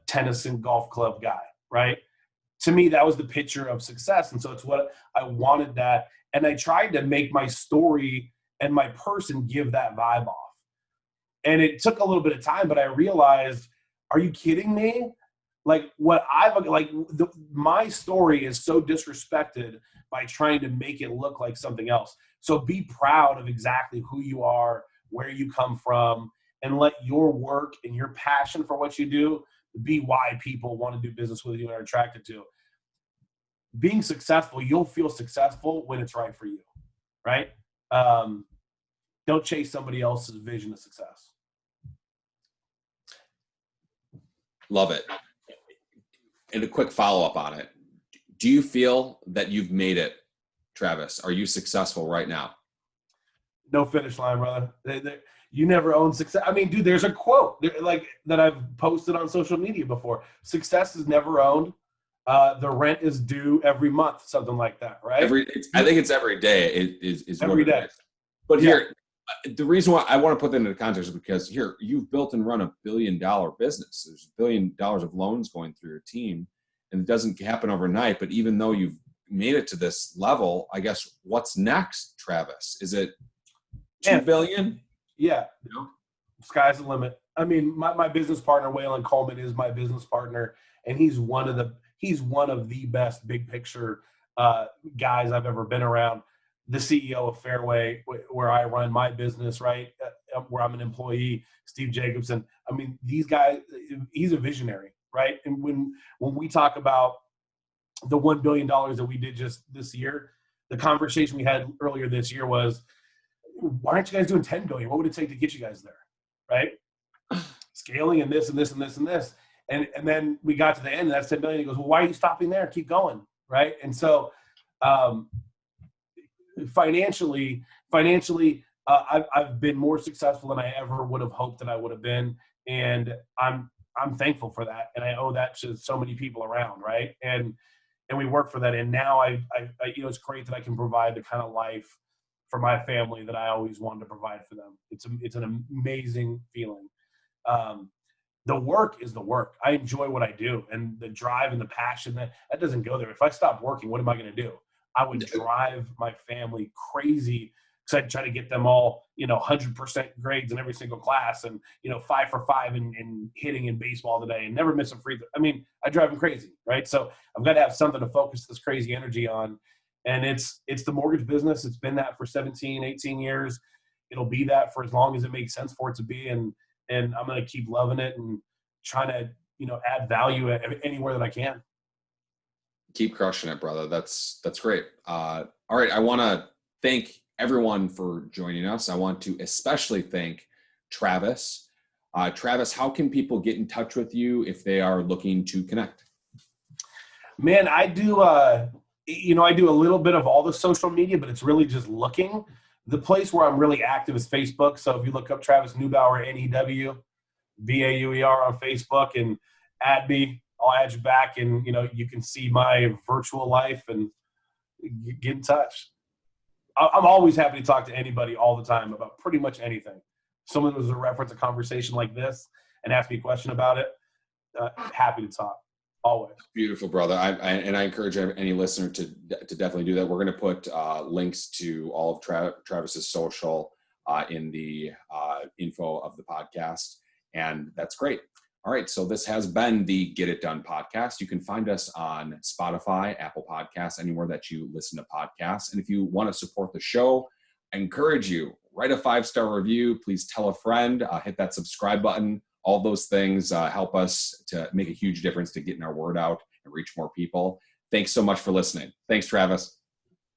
tennis and golf club guy, right? To me, that was the picture of success. And so it's what I wanted that. And I tried to make my story and my person give that vibe off. And it took a little bit of time, but I realized, are you kidding me? My story is so disrespected by trying to make it look like something else. So be proud of exactly who you are, where you come from, and let your work and your passion for what you do be why people want to do business with you and are attracted to. Being successful, you'll feel successful when it's right for you, right? Don't chase somebody else's vision of success. Love it. And a quick follow-up on it. Do you feel that you've made it, Travis? Are you successful right now? No finish line, brother. You never own success. I mean, dude, there's a quote that I've posted on social media before. Success is never owned. The rent is due every month, something like that, right? I think it's every day is every day. But here, the reason why I want to put that into context is because here, you've built and run $1 billion business. There's $1 billion of loans going through your team, and it doesn't happen overnight. But even though you've made it to this level, I guess what's next, Travis? Is it $2 billion? Yeah. Sky's the limit. I mean, my business partner, Waylon Coleman, is my business partner, and he's one of the best big picture guys I've ever been around. The CEO of Fairway, where I run my business, right, where I'm an employee, Steve Jacobson. I mean, these guys, he's a visionary, right? And when we talk about the $1 billion that we did just this year, the conversation we had earlier this year was, why aren't you guys doing 10 billion? What would it take to get you guys there, right? Scaling and this and this and this and this. And then we got to the end of that 10 million. He goes, well, why are you stopping there? Keep going. Right. And so financially, I've been more successful than I ever would have hoped that I would have been. And I'm thankful for that. And I owe that to so many people around. Right. And we work for that. And now I it's great that I can provide the kind of life for my family that I always wanted to provide for them. It's an amazing feeling. The work is the work. I enjoy what I do, and the drive and the passion that doesn't go there. If I stop working, what am I going to do? I would drive my family crazy because I'd try to get them all, 100% grades in every single class, and 5 for 5 in hitting in baseball today, and never miss a free throw. I mean, I drive them crazy, right? So I've got to have something to focus this crazy energy on, and it's the mortgage business. It's been that for 17, 18 years. It'll be that for as long as it makes sense for it to be, and I'm going to keep loving it and trying to, add value anywhere that I can. Keep crushing it, brother. That's great. All right. I want to thank everyone for joining us. I want to especially thank Travis. Travis, how can people get in touch with you if they are looking to connect? Man, I do, I do a little bit of all the social media, but it's really just looking. The place where I'm really active is Facebook. So if you look up Travis Newbauer, Newbauer on Facebook, and add me, I'll add you back, and you can see my virtual life and get in touch. I'm always happy to talk to anybody all the time about pretty much anything. Someone was a reference a conversation like this and ask me a question about it. Happy to talk. Always. Beautiful, brother. I encourage any listener to definitely do that. We're going to put links to all of Travis's social in the info of the podcast, and that's great. All right, so this has been the Get It Done podcast. You can find us on Spotify, Apple Podcasts, anywhere that you listen to podcasts. And if you want to support the show, I encourage you, write a 5-star review. Please tell a friend, hit that subscribe button. All those things help us to make a huge difference to getting our word out and reach more people. Thanks so much for listening. Thanks, Travis.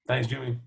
Thanks, Jimmy.